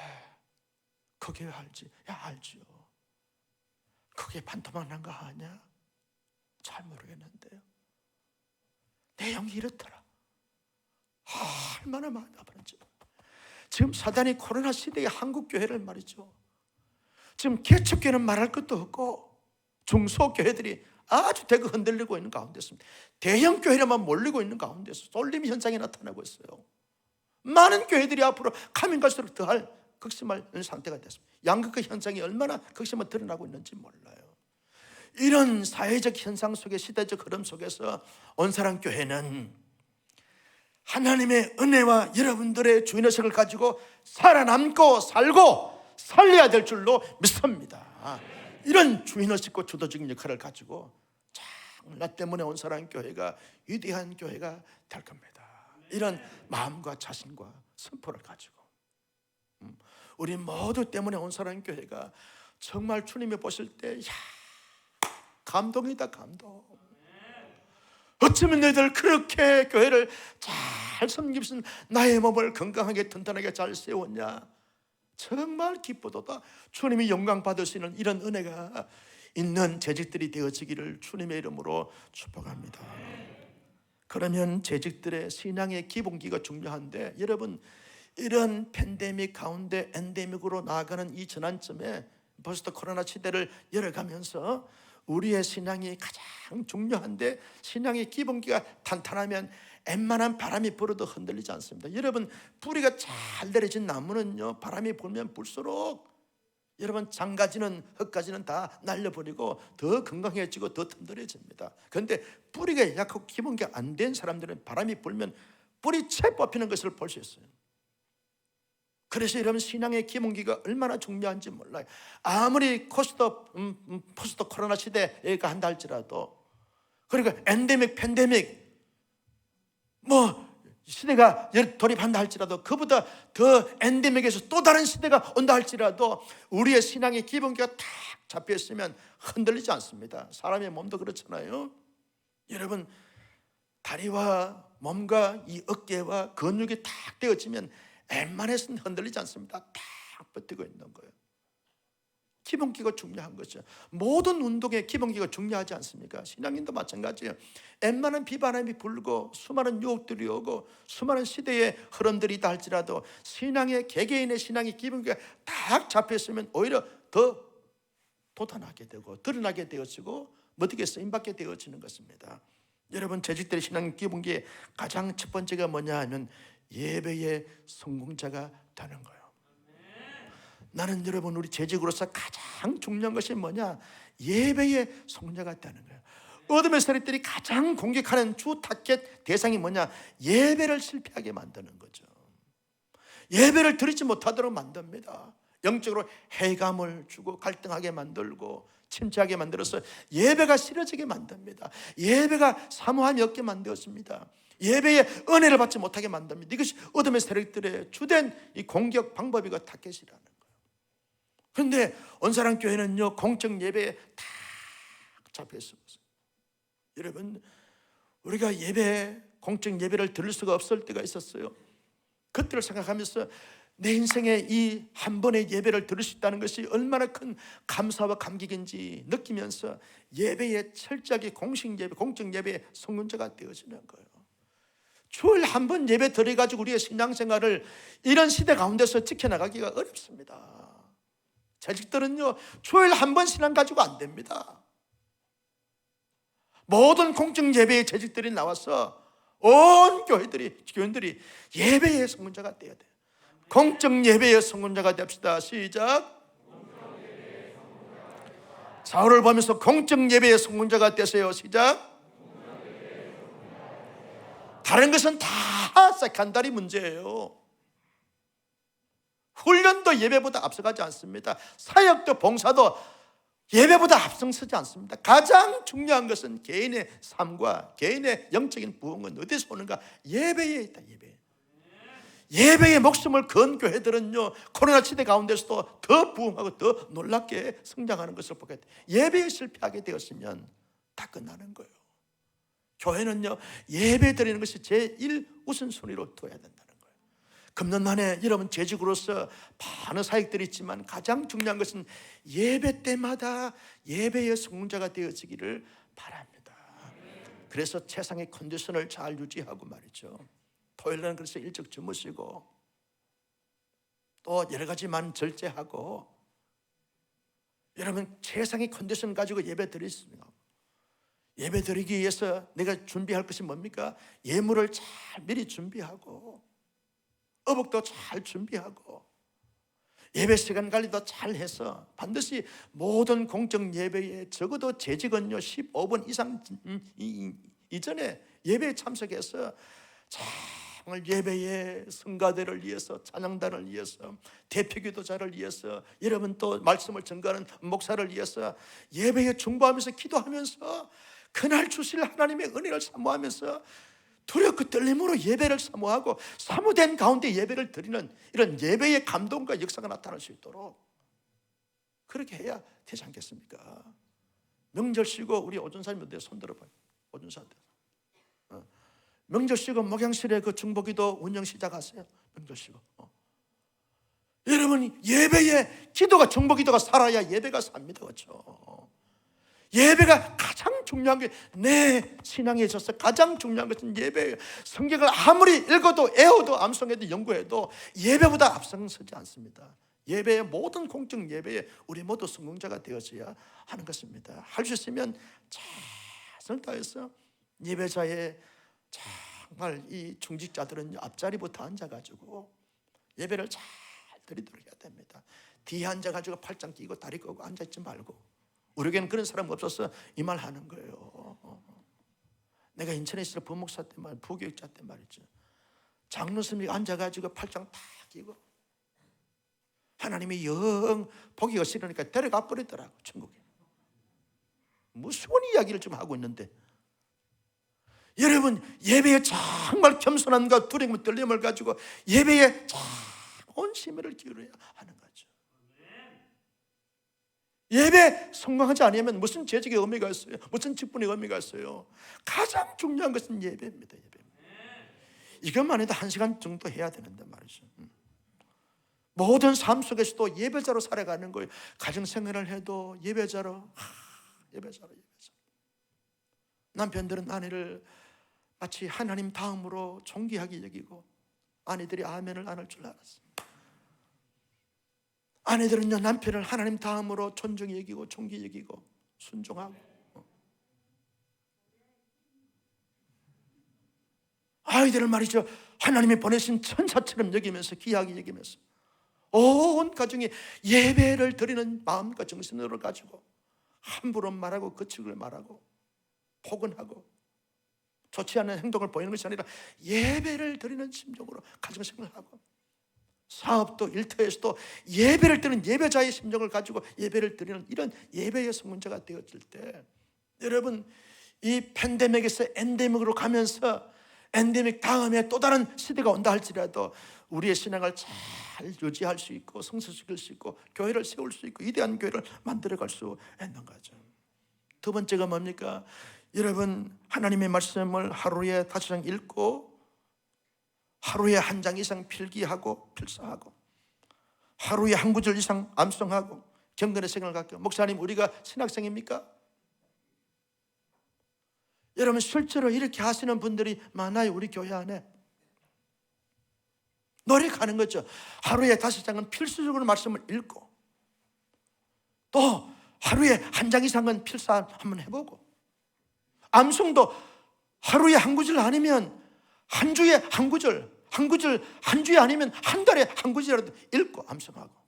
그게 알지? 야 알지요. 그게 반토막 난 거 아냐? 잘 모르겠는데요. 내용이 이렇더라. 얼마나 마음이 아픈지. 지금 사단이 코로나 시대의 한국 교회를 말이죠, 지금 개척교회는 말할 것도 없고 중소교회들이 아주 대거 흔들리고 있는 가운데였습니다. 대형 교회로만 몰리고 있는 가운데서 쏠림 현상이 나타나고 있어요. 많은 교회들이 앞으로 가면 갈수록 더할 극심할 상태가 됐습니다. 양극화 현상이 얼마나 극심하게 드러나고 있는지 몰라요. 이런 사회적 현상 속에, 시대적 흐름 속에서 온사랑 교회는 하나님의 은혜와 여러분들의 주인의식을 가지고 살아남고 살고 살려야 될 줄로 믿습니다. 이런 주인의식과 주도적인 역할을 가지고 나 때문에 온사랑 교회가 위대한 교회가 될 겁니다. 이런 마음과 자신과 선포를 가지고 우리 모두 때문에 온사랑 교회가 정말 주님이 보실 때 감동이다, 감동. 어쩌면 너희들 그렇게 교회를 잘 섬기신 나의 몸을 건강하게 튼튼하게 잘 세웠냐. 정말 기쁘도다. 주님이 영광 받으시는 이런 은혜가 있는 재직들이 되어지기를 주님의 이름으로 축복합니다. 그러면 재직들의 신앙의 기본기가 중요한데, 여러분 이런 팬데믹 가운데 엔데믹으로 나아가는 이 전환점에 벌써 코로나 시대를 열어가면서 우리의 신앙이 가장 중요한데, 신앙의 기본기가 탄탄하면 웬만한 바람이 불어도 흔들리지 않습니다. 여러분 뿌리가 잘 내려진 나무는요, 바람이 불면 불수록 여러분 장가지는 흙가지는 다 날려버리고 더 건강해지고 더 튼튼해집니다. 그런데 뿌리가 약하고 기본기가 안 된 사람들은 바람이 불면 뿌리채 뽑히는 것을 볼 수 있어요. 그래서 여러분 신앙의 기본기가 얼마나 중요한지 몰라요. 아무리 포스트 코로나 시대가 한다 할지라도, 그러니까 엔데믹, 팬데믹 시대가 돌입한다 할지라도, 그보다 더 엔데믹에서 또 다른 시대가 온다 할지라도 우리의 신앙의 기본기가 탁 잡혀 있으면 흔들리지 않습니다. 사람의 몸도 그렇잖아요. 여러분 다리와 몸과 이 어깨와 근육이 탁 되어지면 웬만해서는 흔들리지 않습니다. 딱 버티고 있는 거예요. 기본기가 중요한 거죠. 모든 운동의 기본기가 중요하지 않습니까? 신앙인도 마찬가지예요. 웬만한 비바람이 불고 수많은 유혹들이 오고 수많은 시대의 흐름들이 있다 할지라도 신앙의 개개인의 신앙의 기본기가 딱 잡혔으면 오히려 더 돋아나게 되고 드러나게 되어지고 멋지게 쓰임받게 되어지는 것입니다. 여러분 재직들의 신앙 기본기의 가장 첫 번째가 뭐냐 하면 예배의 성공자가 되는 거예요. 나는 여러분 우리 재직으로서 가장 중요한 것이 뭐냐? 예배의 성공자가 되는 거예요. 어둠의 세력들이 가장 공격하는 주 타겟 대상이 뭐냐? 예배를 실패하게 만드는 거죠. 예배를 드리지 못하도록 만듭니다. 영적으로 해감을 주고 갈등하게 만들고 침체하게 만들어서 예배가 싫어지게 만듭니다. 예배가 사모함이 없게 만들었습니다. 예배의 은혜를 받지 못하게 만듭니다. 이것이 어둠의 세력들의 주된 이 공격 방법이고 타겟이라는 거예요. 그런데 온사랑 교회는요 공적 예배에 다 잡혀 있어요. 여러분 우리가 공적 예배를 들을 수가 없을 때가 있었어요. 그때를 생각하면서 내 인생에 이 한 번의 예배를 드릴 수 있다는 것이 얼마나 큰 감사와 감격인지 느끼면서 예배에 철저하게 공식 예배, 공적 예배의 성문자가 되어지는 거예요. 주일 한 번 예배 드려가지고 우리의 신앙생활을 이런 시대 가운데서 지켜나가기가 어렵습니다. 재직들은요, 주일 한 번 신앙 가지고 안 됩니다. 모든 공적 예배의 재직들이 나와서 온 교인들이 예배의 성문자가 되어야 돼요. 공적 예배의 성문자가 됩시다. 시작. 사울을 보면서 공적 예배의 성문자가 되세요. 시작. 다른 것은 다 세컨다리 문제예요. 훈련도 예배보다 앞서가지 않습니다. 사역도 봉사도 예배보다 앞서서지 않습니다. 가장 중요한 것은 개인의 삶과 개인의 영적인 부흥은 어디서 오는가? 예배에 있다. 예배의 목숨을 건 교회들은요, 코로나 시대 가운데서도 더 부흥하고 더 놀랍게 성장하는 것을 보게 돼. 예배에 실패하게 되었으면 다 끝나는 거예요. 교회는요, 예배 드리는 것이 제1 우선순위로 둬야 된다는 거예요. 금년만에 여러분 재직으로서 많은 사역들이 있지만 가장 중요한 것은 예배 때마다 예배의 성문자가 되어지기를 바랍니다. 그래서 최상의 컨디션을 잘 유지하고 말이죠. 토요일에는 그래서 일찍 주무시고 또 여러 가지만 절제하고 여러분 최상의 컨디션 가지고 예배 드리십니다. 예배 드리기 위해서 내가 준비할 것이 뭡니까? 예물을 잘 미리 준비하고 어복도 잘 준비하고 예배 시간 관리도 잘 해서 반드시 모든 공적 예배에 적어도 재직은요 15분 이상 이전에 예배에 참석해서 정말 예배의 성가대를 위해서, 찬양단을 위해서, 대표기도자를 위해서, 여러분 또 말씀을 전가하는 목사를 위해서 예배에 중보하면서 기도하면서 그날 주실 하나님의 은혜를 사모하면서 두렵고 떨림으로 예배를 사모하고 사모된 가운데 예배를 드리는 이런 예배의 감동과 역사가 나타날 수 있도록 그렇게 해야 되지 않겠습니까? 명절 쉬고 우리 오전사님 내 손 들어봐요. 오전사님들 명절 쉬고 목양실에 그 중보기도 운영 시작하세요. 명절 쉬고 여러분 예배의 기도가 중보기도가 살아야 예배가 삽니다. 그렇죠? 예배가 가장 중요한 게 내 신앙에 있어서 가장 중요한 것은 예배예요. 성경을 아무리 읽어도 애워도 암송해도 연구해도 예배보다 앞서지 않습니다. 예배의 모든 공적 예배에 우리 모두 성공자가 되어져야 하는 것입니다. 할 수 있으면 최선을 다해서 예배자의 정말 이 중직자들은 앞자리부터 앉아가지고 예배를 잘 드리도록 해야 됩니다. 뒤에 앉아가지고 팔짱 끼고 다리 꺾고 앉아있지 말고, 우리에게는 그런 사람 없어서 이 말 하는 거예요. 내가 인천에 있을 부목사 때 말, 부교육자 때 말이죠. 장로 스님이 앉아가지고 팔짱 다 끼고 하나님이 영 보기가 싫으니까 데려가 버리더라고, 천국에. 무슨 이야기를 좀 하고 있는데, 여러분 예배에 정말 겸손함과 두려움과 떨림을 가지고 예배에 온 심혈을 기울여야 하는 거죠. 예배 성공하지 않으면 무슨 재직의 의미가 있어요? 무슨 직분의 의미가 있어요? 가장 중요한 것은 예배입니다. 이것만 해도 1시간 정도 해야 되는데 말이죠. 모든 삶 속에서도 예배자로 살아가는 거예요. 가정생활을 해도 예배자로. 남편들은 아내를 마치 하나님 다음으로 존귀하게 여기고 아내들이 아멘을 안 할 줄 알았습니다. 아내들은요 남편을 하나님 다음으로 존중히 여기고 존귀히 여기고 순종하고, 아이들을 말이죠 하나님이 보내신 천사처럼 여기면서 귀하게 여기면서 온 가정이 예배를 드리는 마음과 정신으로 가지고 함부로 말하고 거칠게 말하고 포근하고 좋지 않은 행동을 보이는 것이 아니라 예배를 드리는 심정으로 가정생활을 하고, 사업도 일터에서도 예배를 드리는 예배자의 심정을 가지고 예배를 드리는 이런 예배의 성문자가 되어질 때, 여러분 이 팬데믹에서 엔데믹으로 가면서 엔데믹 다음에 또 다른 시대가 온다 할지라도 우리의 신앙을 잘 유지할 수 있고 성숙시킬 수 있고 교회를 세울 수 있고 위대한 교회를 만들어갈 수 있는 거죠. 두 번째가 뭡니까? 여러분 하나님의 말씀을 하루에 5장 읽고 하루에 1장 이상 필기하고 필사하고 하루에 한 구절 이상 암송하고 경건의 생활을 갖고. 목사님, 우리가 신학생입니까? 여러분, 실제로 이렇게 하시는 분들이 많아요. 우리 교회 안에 노력하는 거죠. 하루에 5장은 필수적으로 말씀을 읽고, 또 하루에 1장 이상은 필사 한번 해보고, 암송도 하루에 한 구절 아니면 한 주에 한 구절, 한 주에 아니면 한 달에 한 구절이라도 읽고 암송하고.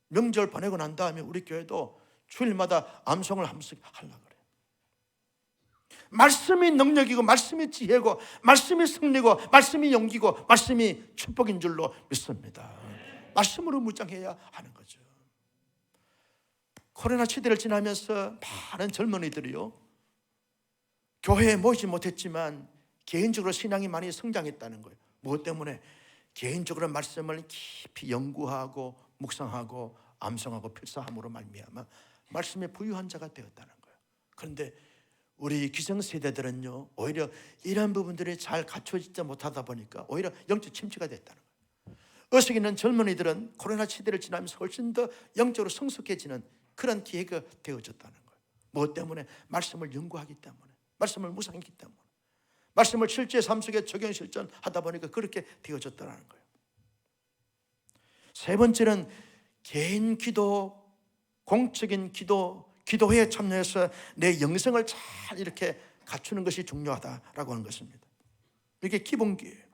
명절 보내고 난 다음에 우리 교회도 주일마다 암송을 한 번씩 하려고 그래요. 말씀이 능력이고, 말씀이 지혜고, 말씀이 승리고, 말씀이 용기고, 말씀이 축복인 줄로 믿습니다. 말씀으로 무장해야 하는 거죠. 코로나 시대를 지나면서 많은 젊은이들이요, 교회에 모이지 못했지만 개인적으로 신앙이 많이 성장했다는 거예요. 무엇 때문에? 개인적으로 말씀을 깊이 연구하고 묵상하고 암송하고 필사함으로 말미암아 말씀에 부유한 자가 되었다는 거예요. 그런데 우리 기성세대들은요, 오히려 이런 부분들이 잘 갖춰지지 못하다 보니까 오히려 영적 침체가 됐다는 거예요. 의식 있는 젊은이들은 코로나 시대를 지나면서 훨씬 더 영적으로 성숙해지는 그런 기회가 되어졌다는 거예요. 무엇 때문에? 말씀을 연구하기 때문에, 말씀을 묵상하기 때문에, 말씀을 실제 삶 속에 적용 실천하다 보니까 그렇게 되어졌다는 거예요. 세 번째는 개인 기도, 공적인 기도, 기도회에 참여해서 내 영성을 잘 이렇게 갖추는 것이 중요하다라고 하는 것입니다. 이게 기본기예요.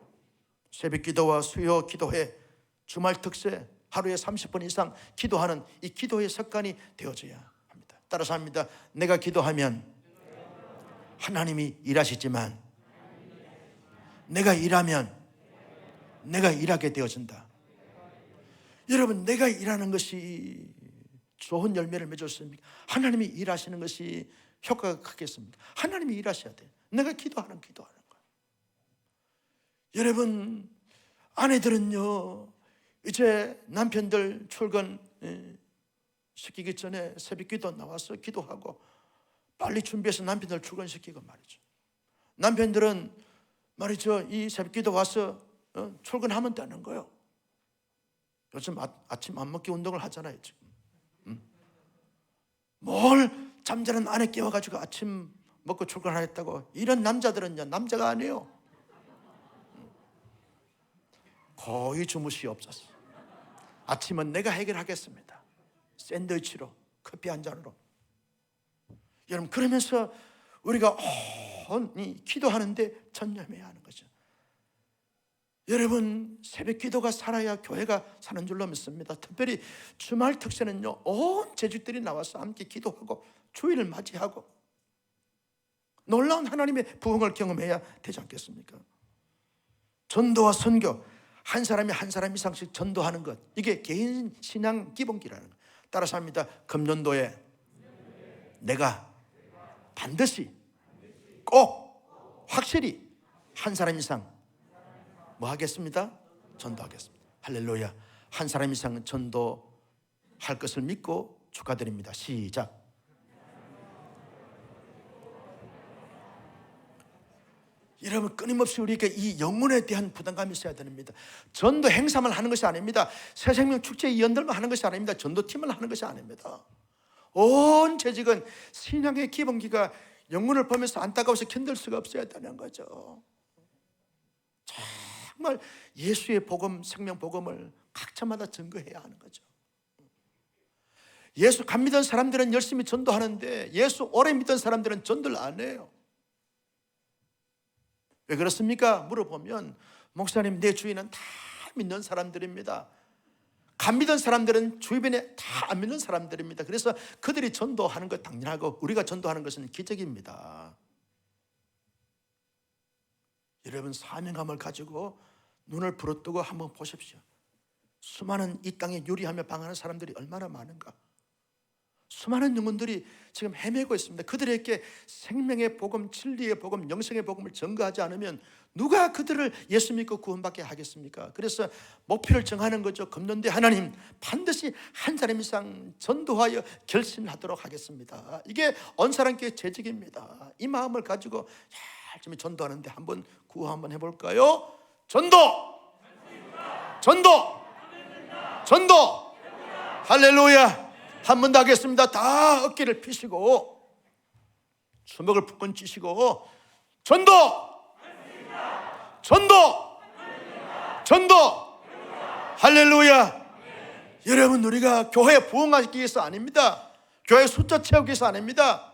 새벽 기도와 수요 기도회, 주말 특세, 하루에 30분 이상 기도하는 이 기도의 습관이 되어져야 합니다. 따라서 합니다. 내가 기도하면 하나님이 일하시지만 내가 일하면 내가 일하게 되어진다. 여러분, 내가 일하는 것이 좋은 열매를 맺었습니까? 하나님이 일하시는 것이 효과가 크겠습니까? 하나님이 일하셔야 돼요. 내가 기도하는 거예요. 여러분, 아내들은요, 이제 남편들 출근 시키기 전에 새벽 기도 나와서 기도하고 빨리 준비해서 남편들 출근시키고 말이죠. 남편들은 말이죠, 이 새벽 기도 와서 출근하면 되는 거예요. 요즘 아침 안 먹기 운동을 하잖아요, 지금. 뭘 잠자는 아내 깨워가지고 아침 먹고 출근하겠다고. 이런 남자들은요, 남자가 아니에요. 거의 주무시옵소서. 아침은 내가 해결하겠습니다. 샌드위치로, 커피 한 잔으로. 여러분, 그러면서 우리가 기도하는데 전념해야 하는 거죠. 여러분, 새벽 기도가 살아야 교회가 사는 줄로 믿습니다. 특별히 주말 특세는요, 온 제주들이 나와서 함께 기도하고 주일을 맞이하고 놀라운 하나님의 부흥을 경험해야 되지 않겠습니까? 전도와 선교, 한 사람이 한 사람 이상씩 전도하는 것, 이게 개인 신앙 기본기라는 것. 따라서 합니다. 금년도에 내가 반드시 꼭 확실히 한 사람 이상 뭐 하겠습니다? 전도하겠습니다. 할렐루야. 한 사람 이상 전도할 것을 믿고 축하드립니다. 시작. 여러분, 끊임없이 우리가 이 영혼에 대한 부담감이 있어야 됩니다. 전도 행사만 하는 것이 아닙니다. 새생명 축제 위원들만 하는 것이 아닙니다. 전도팀을 하는 것이 아닙니다. 온 재직은 신앙의 기본기가 영혼을 보면서 안타까워서 견딜 수가 없어야 되는 거죠. 정말 예수의 복음, 생명 복음을 각자마다 증거해야 하는 거죠. 예수 간 믿은 사람들은 열심히 전도하는데 예수 오래 믿은 사람들은 전도를 안 해요. 왜 그렇습니까? 물어보면, 목사님, 내 주위는 다 믿는 사람들입니다. 간 믿은 사람들은 주변에 다 안 믿는 사람들입니다. 그래서 그들이 전도하는 것 당연하고 우리가 전도하는 것은 기적입니다. 여러분, 사명감을 가지고 눈을 부릅뜨고 한번 보십시오. 수많은 이 땅에 유리하며 방하는 사람들이 얼마나 많은가. 수많은 영혼들이 지금 헤매고 있습니다. 그들에게 생명의 복음, 진리의 복음, 영생의 복음을 전가하지 않으면 누가 그들을 예수 믿고 구원받게 하겠습니까? 그래서 목표를 정하는 거죠. 금년도에 하나님, 반드시 한 사람 이상 전도하여 결신하도록 하겠습니다. 이게 온 사람께 재직입니다. 이 마음을 가지고 열심히 전도하는데 한번 구호 한번 해볼까요? 전도! 전도! 전도. 할렐루야. 한 번 더 하겠습니다. 다 어깨를 피시고 주먹을 푹 쥐시고 전도. 전도. 전도. 할렐루야. 여러분, 우리가 교회 부흥하기 위해서 아닙니다. 교회 숫자 채우기 위해서 아닙니다.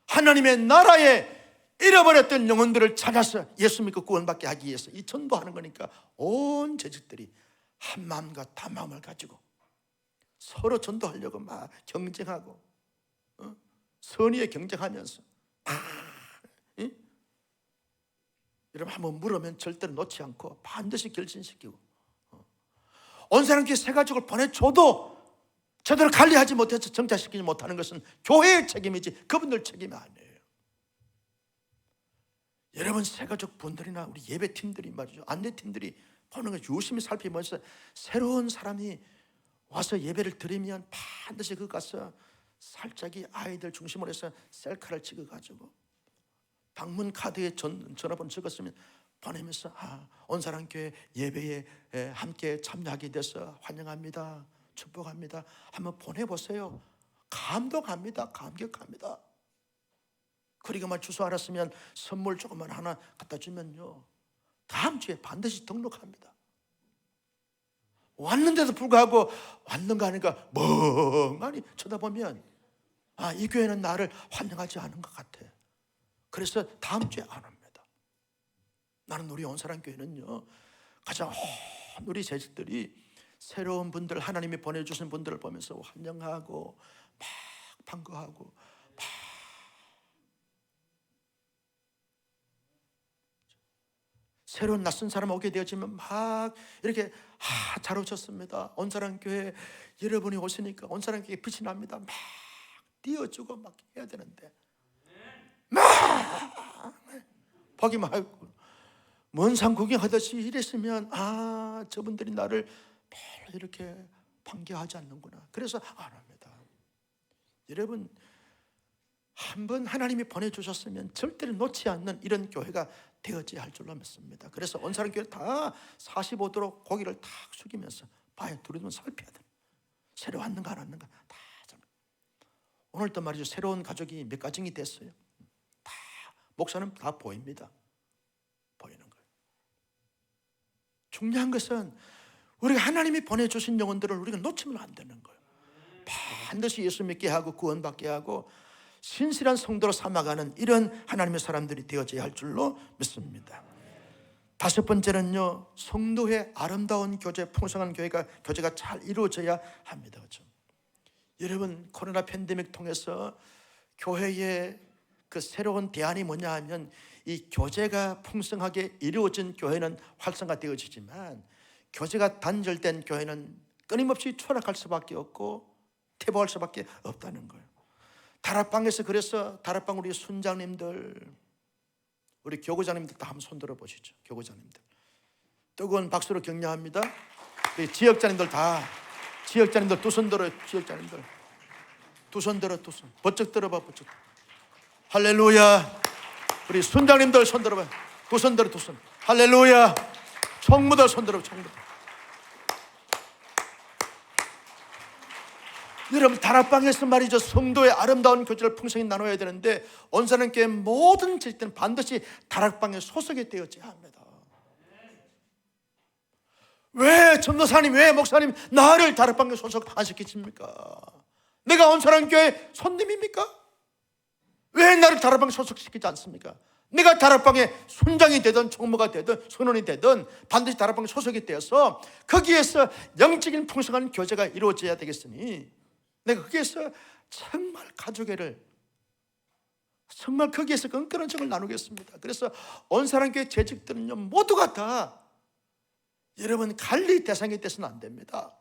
하나님의 나라에 잃어버렸던 영혼들을 찾아서 예수 믿고 구원받게 하기 위해서 이 전도하는 거니까 온 재직들이 한 마음과 다 마음을 가지고 서로 전도하려고 막 경쟁하고 선의에 경쟁하면서 여러분, 한번 물으면 절대로 놓지 않고 반드시 결신시키고 온 사람께 새 가족을 보내줘도 제대로 관리하지 못해서 정착시키지 못하는 것은 교회의 책임이지 그분들 책임이 아니에요. 여러분, 새 가족 분들이나 우리 예배팀들이 말이죠, 안내팀들이 보는 걸 유심히 살피면서 새로운 사람이 와서 예배를 드리면 반드시 그 가서 살짝이 아이들 중심으로 해서 셀카를 찍어가지고 방문 카드에 전화번호 적었으면 보내면서 온사랑교회 예배에 함께 참여하게 돼서 환영합니다, 축복합니다 한번 보내보세요. 감동합니다. 감격합니다. 그리고 만 주소 알았으면 선물 조금만 하나 갖다 주면요, 다음 주에 반드시 등록합니다. 왔는데도 불구하고 왔는가 하니까 멍하니 쳐다보면 이 교회는 나를 환영하지 않은 것 같아. 그래서 다음 주에 안 합니다. 나는 우리 온사랑교회는요, 가장 우리 재직들이 새로운 분들, 하나님이 보내주신 분들을 보면서 환영하고 막 반가워하고 막 새로운 낯선 사람 오게 되어지면 막 이렇게 잘 오셨습니다. 온사랑교회 여러분이 오시니까 온사랑교회 빛이 납니다. 막 띄워주고 막 해야 되는데 막 보기만 하고 먼 산 구경하듯이 이랬으면 저분들이 나를 별로 이렇게 반겨하지 않는구나. 그래서 안 합니다. 여러분, 한번 하나님이 보내주셨으면 절대로 놓지 않는 이런 교회가 되어져야 할 줄로 믿습니다. 그래서 온사랑교회 다 45도로 고개를 탁 숙이면서 봐야 두려움 살펴야 돼요. 새로 왔는가 안 왔는가 다. 오늘도 말이죠, 새로운 가족이 몇 가정이 됐어요. 다 목사는 다 보입니다. 보이는 거예요. 중요한 것은 우리가 하나님이 보내주신 영혼들을 우리가 놓치면 안 되는 거예요. 반드시 예수 믿게 하고 구원받게 하고 신실한 성도로 삼아가는 이런 하나님의 사람들이 되어져야 할 줄로 믿습니다. 다섯 번째는요, 성도의 아름다운 교제, 풍성한 교제가 잘 이루어져야 합니다. 그렇죠? 여러분, 코로나 팬데믹 통해서 교회의 그 새로운 대안이 뭐냐 하면 이 교제가 풍성하게 이루어진 교회는 활성화되어지지만 교제가 단절된 교회는 끊임없이 추락할 수밖에 없고 퇴보할 수밖에 없다는 거예요. 다락방에서 그래서 다락방 우리 순장님들, 우리 교구장님들 다 한번 손들어 보시죠. 교구장님들 뜨거운 박수로 격려합니다. 우리 지역장님들 다, 지역장님들 두 손 들어요. 지역장님들 두 손 들어, 두 손 번쩍 들어봐, 번쩍. 할렐루야. 우리 순장님들 손 들어봐, 두 손 들어, 두 손. 할렐루야. 총무들 손 들어, 총무들. 여러분, 다락방에서 말이죠, 성도의 아름다운 교제를 풍성히 나눠야 되는데 온사랑교회 모든 지식들은 반드시 다락방에 소속이 되어져야 합니다. 왜 전도사님, 왜 목사님 나를 다락방에 소속 안 시키십니까? 내가 온사랑교회 손님입니까? 왜 나를 다락방에 소속시키지 않습니까? 내가 다락방에 순장이 되든 총무가 되든 선원이 되든 반드시 다락방에 소속이 되어서 거기에서 영적인 풍성한 교제가 이루어져야 되겠으니 내가 거기에서 정말 가족애를 정말 거기에서 끈끈한 정을 나누겠습니다. 그래서 온사랑교회 재직들은요, 모두가 다 여러분 관리 대상이 돼서는 안 됩니다.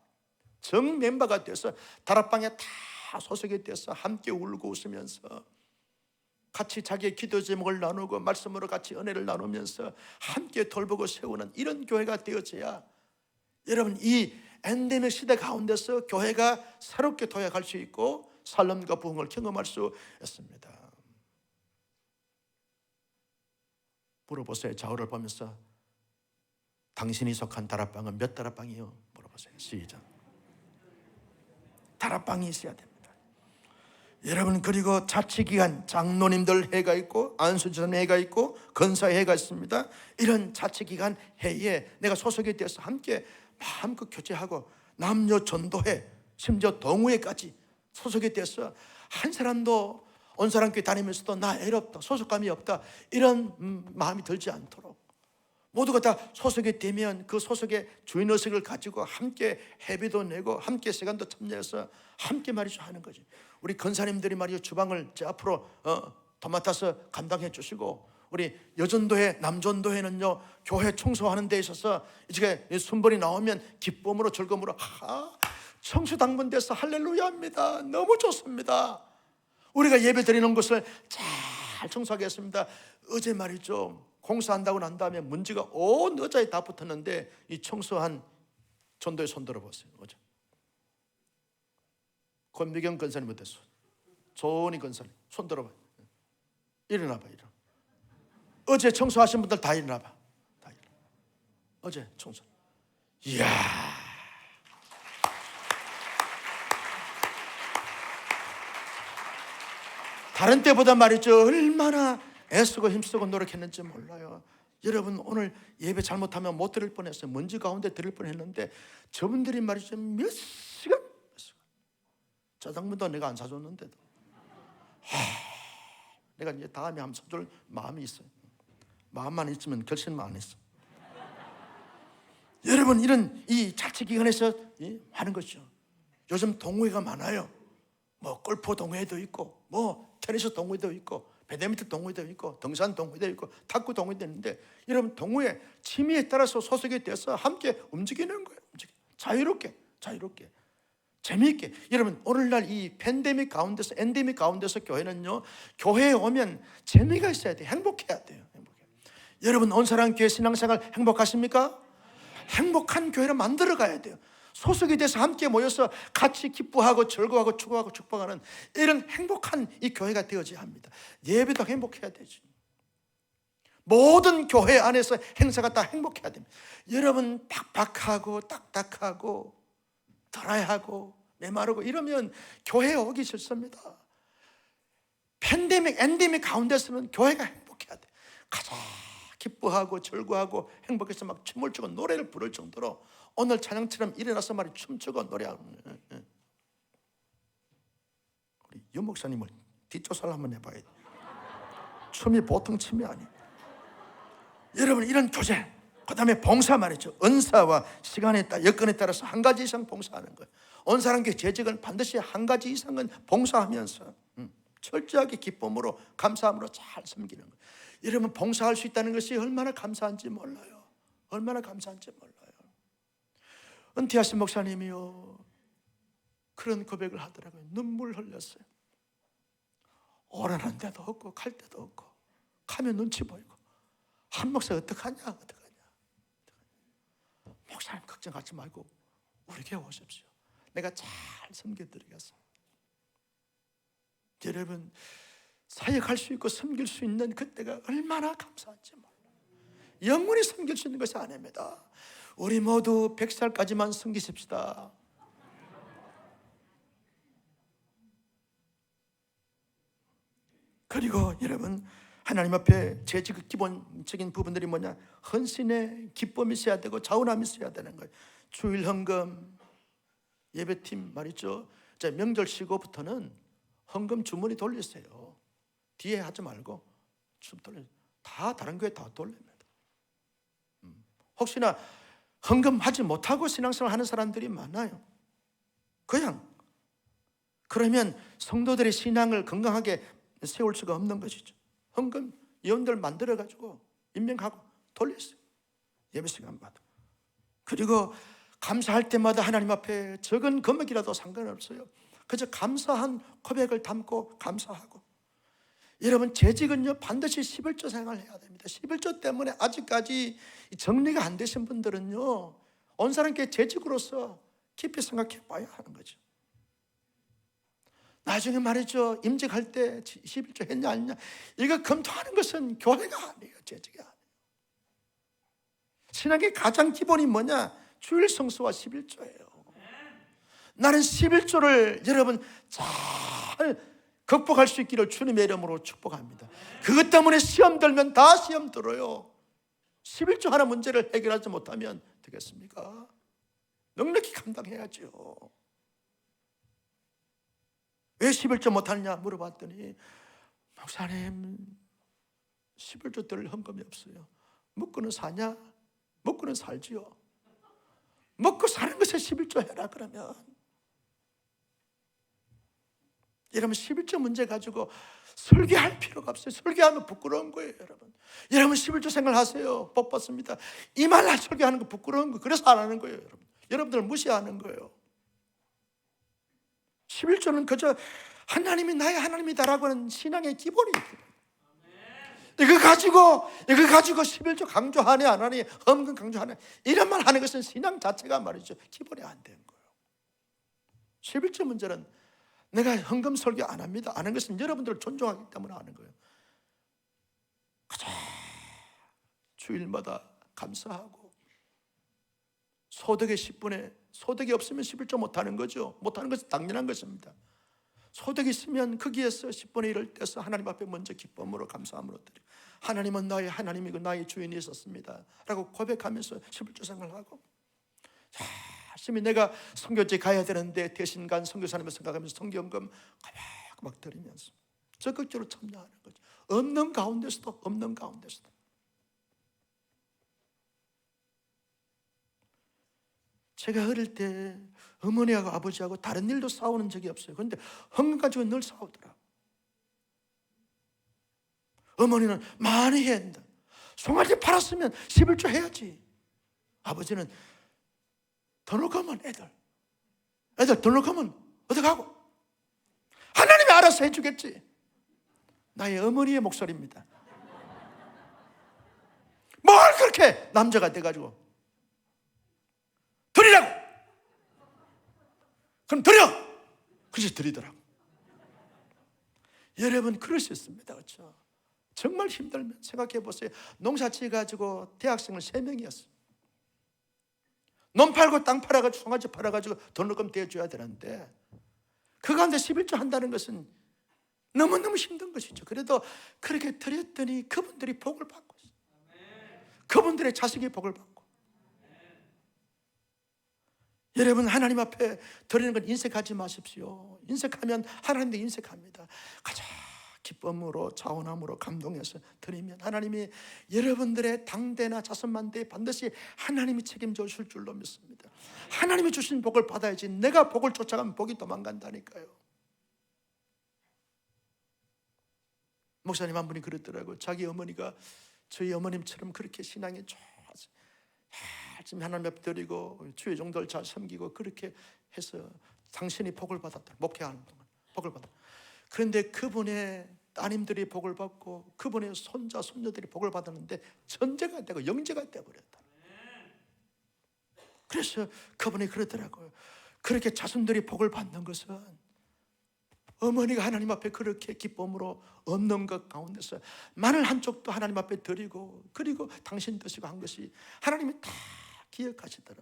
정 멤버가 돼서 다락방에 다 소속이 돼서 함께 울고 웃으면서 같이 자기의 기도 제목을 나누고 말씀으로 같이 은혜를 나누면서 함께 돌보고 세우는 이런 교회가 되어져야 여러분 이 엔데믹 시대 가운데서 교회가 새롭게 도약할 수 있고 살림과 부흥을 경험할 수 있습니다. 물어보세요. 좌우를 보면서 당신이 속한 다락방은 몇 다락방이요? 물어보세요. 시작. 다락방이 있어야 됩니다. 여러분, 그리고 자치기관 장로님들 회가 있고 안수지사 회가 있고 건사 회가 있습니다. 이런 자치기관 회에 내가 소속이 되어서 함께 마음껏 교제하고 남녀 전도회, 심지어 동호회까지 소속이 되어서 한 사람도 온사람교회 다니면서도 나 애롭다, 소속감이 없다, 이런 마음이 들지 않도록 모두가 다 소속이 되면 그 소속의 주인의식을 가지고 함께 회비도 내고 함께 시간도 참여해서 함께 말이죠 하는 거지. 우리 권사님들이 말이죠 주방을 제 앞으로 도맡아서 감당해 주시고, 우리 여전도회 남전도회는요 교회 청소하는 데 있어서 이제 순번이 나오면 기쁨으로 즐거움으로 청소 당번돼서 할렐루야입니다. 너무 좋습니다. 우리가 예배 드리는 곳을 잘 청소하겠습니다. 어제 말이죠 공사한다고 난 다음에 먼지가 온 의자에 다 붙었는데 이 청소한 전도에 손 들어보세요. 어제 권미경 권사님 어땠어? 조은희 권사님 손 들어봐. 일어나봐. 일어나. 어제 청소하신 분들 다 일어나봐. 다 일어나. 어제 청소. 이야, 다른 때보다 말이죠 얼마나 애쓰고 힘쓰고 노력했는지 몰라요. 여러분, 오늘 예배 잘못하면 못 드릴 뻔했어요. 먼지 가운데 드릴 뻔했는데 저분들이 말이죠 몇 시간 짜장면도 내가 안 사줬는데도 내가 이제 다음에 한번 사줄 마음이 있어요. 마음만 있으면 결심만 안 했어. 여러분, 이런 이 자치기관에서 하는 것이죠. 요즘 동호회가 많아요. 뭐 골프 동호회도 있고 뭐 테니스 동호회도 있고 배드민턴 동호회도 있고 등산 동호회도 있고 탁구 동호회도 있는데, 여러분 동호회 취미에 따라서 소속이 돼서 함께 움직이는 거예요. 자유롭게 재미있게. 여러분, 오늘날 이 팬데믹 가운데서 엔데믹 가운데서 교회는요 교회에 오면 재미가 있어야 돼요. 행복해야 돼요. 여러분, 온사랑교회 신앙생활 행복하십니까? 행복한 교회를 만들어 가야 돼요. 소속이 돼서 함께 모여서 같이 기뻐하고 즐거워하고 추구하고 축복하는 이런 행복한 이 교회가 되어져야 합니다. 예배도 행복해야 되지. 모든 교회 안에서 행사가 다 행복해야 됩니다. 여러분, 팍팍하고 딱딱하고 드라이하고 메마르고 이러면 교회에 오기 싫습니다. 팬데믹, 엔데믹 가운데서는 교회가 행복해야 돼. 가자 기뻐하고 즐거워하고 행복해서 막 춤을 추고 노래를 부를 정도로 오늘 찬양처럼 일어나서 말이 춤추고 노래하는. 우리 유 목사님을 뒷조사를 한번 해봐야 돼. 춤이 보통 춤이 아니에요. 여러분, 이런 교제, 그 다음에 봉사 말이죠. 은사와 시간에 따라 여건에 따라서 한 가지 이상 봉사하는 거예요. 온 사람께 재직은 반드시 한 가지 이상은 봉사하면서 철저하게 기쁨으로 감사함으로 잘 섬기는 거예요. 여러분, 봉사할 수 있다는 것이 얼마나 감사한지 몰라요. 얼마나 감사한지 몰라요. 은퇴하신 목사님이요 그런 고백을 하더라고요. 눈물 흘렸어요. 오라는 데도 없고 갈 데도 없고 가면 눈치 보이고 한 목사 어떡하냐. 목사님 걱정하지 말고 우리 교회 오십시오. 내가 잘 섬겨드리겠습니다. 여러분, 사역할 수 있고 섬길 수 있는 그때가 얼마나 감사한지 몰라요. 영원히 섬길 수 있는 것이 아닙니다. 우리 모두 100살까지만 섬기십시다. 그리고 여러분, 하나님 앞에 제 기본적인 부분들이 뭐냐? 헌신의 기쁨이 있어야 되고 자원함이 있어야 되는 거예요. 주일 헌금, 예배팀 말이죠. 자, 명절 쉬고부터는 헌금 주머니 돌리세요. 뒤에 하지 말고 좀 돌려. 다 다른 교회 다 돌립니다. 혹시나 헌금하지 못하고 신앙생활 하는 사람들이 많아요. 그러면 성도들의 신앙을 건강하게 세울 수가 없는 것이죠. 헌금 위원들 만들어가지고 임명하고 돌렸어요. 예배 시간마다. 그리고 감사할 때마다 하나님 앞에 적은 금액이라도 상관없어요. 그저 감사한 고백을 담고 감사하고. 여러분, 재직은요 반드시 11조 생활을 해야 됩니다. 11조 때문에 아직까지 정리가 안 되신 분들은요 온 사람께 재직으로서 깊이 생각해 봐야 하는 거죠. 나중에 말이죠 임직할 때 11조 했냐 안 했냐 이거 검토하는 것은 교회가 아니에요. 재직이 아니에요. 신앙의 가장 기본이 뭐냐? 주일 성수와 11조예요. 나는 11조를 여러분 잘 극복할 수 있기를 주님의 이름으로 축복합니다. 그것 때문에 시험 들면 다 시험 들어요. 11조 하나 문제를 해결하지 못하면 되겠습니까? 넉넉히 감당해야죠. 왜 11조 못하느냐 물어봤더니 목사님 11조 들 헌금이 없어요. 먹고는 사냐? 먹고는 살지요. 먹고 사는 것에 11조 해라 그러면. 여러분 11조 문제 가지고 설교할 필요가 없어요. 설교하면 부끄러운 거예요. 여러분 11조 생각하세요. 복 받습니다. 이 말 설교하는 거 부끄러운 거. 그래서 안 하는 거예요. 여러분들 무시하는 거예요. 11조는 그저 하나님이 나의 하나님이다라고 하는 신앙의 기본이에요. 이거 가지고 11조 강조하네 안 하네, 헌금 강조하네, 이런 말 하는 것은 신앙 자체가 말이죠 기본이 안 되는 거예요. 11조 문제는 내가 헌금 설교 안 합니다. 안 하는 것은 여러분들을 존중하기 때문에 하는 거예요. 가자 주일마다 감사하고 소득의 10분의 소득이 없으면 11조 못하는 거죠. 못하는 것은 당연한 것입니다. 소득이 있으면 거기에서 10분의 1을 떼서 하나님 앞에 먼저 기쁨으로 감사함으로 드려 하나님은 나의 하나님이고 나의 주인이 있었습니다 라고 고백하면서 11조 생활하고, 열심히 내가 선교지 가야 되는데 대신 간 선교사님을 생각하면서 성경금 꼬박꼬박 드리면서 적극적으로 참여하는 거죠. 없는 가운데서도 제가 어릴 때 어머니하고 아버지하고 다른 일도 싸우는 적이 없어요. 그런데 헌금 가지고 늘 싸우더라고요. 어머니는 많이 해야 한다. 송아지 팔았으면 11조 해야지. 아버지는 더 놓고 하면 애들 더 놓고 하면 어떡하고? 하나님이 알아서 해주겠지. 나의 어머니의 목소리입니다. 뭘 그렇게 남자가 돼가지고 드리라고. 그럼 드려. 그래서 드리더라고. 여러분 그럴 수 있습니다. 그렇죠? 정말 힘들면 생각해 보세요. 농사 지어가지고 대학생을 3명이었어요. 논 팔고 땅 팔아가지고 송아지 팔아가지고 돈을 대줘야 되는데 그 가운데 11조 한다는 것은 너무너무 힘든 것이죠. 그래도 그렇게 드렸더니 그분들이 복을 받고 있어요. 그분들의 자식이 복을 받고. 여러분 하나님 앞에 드리는 건 인색하지 마십시오. 인색하면 하나님도 인색합니다. 가자 기쁨으로 자원함으로 감동해서 드리면 하나님이 여러분들의 당대나 자선만대에 반드시 하나님이 책임져 주실 줄로 믿습니다. 하나님이 주신 복을 받아야지 내가 복을 쫓아가면 복이 도망간다니까요. 목사님 한 분이 그랬더라고요. 자기 어머니가 저희 어머님처럼 그렇게 신앙이 좋아서 열심히 하나님 앞에 드리고 주의 종도를 잘 섬기고 그렇게 해서 당신이 복을 받았다. 목회하는 동안 복을 받았다. 그런데 그분의 따님들이 복을 받고 그분의 손자 손녀들이 복을 받았는데 전제가 되고 영제가 되어버렸다. 그래서 그분이 그러더라고요. 그렇게 자손들이 복을 받는 것은 어머니가 하나님 앞에 그렇게 기쁨으로 없는 것 가운데서 마늘 한 쪽도 하나님 앞에 드리고 그리고 당신 드시고 한 것이 하나님이 다 기억하시더라.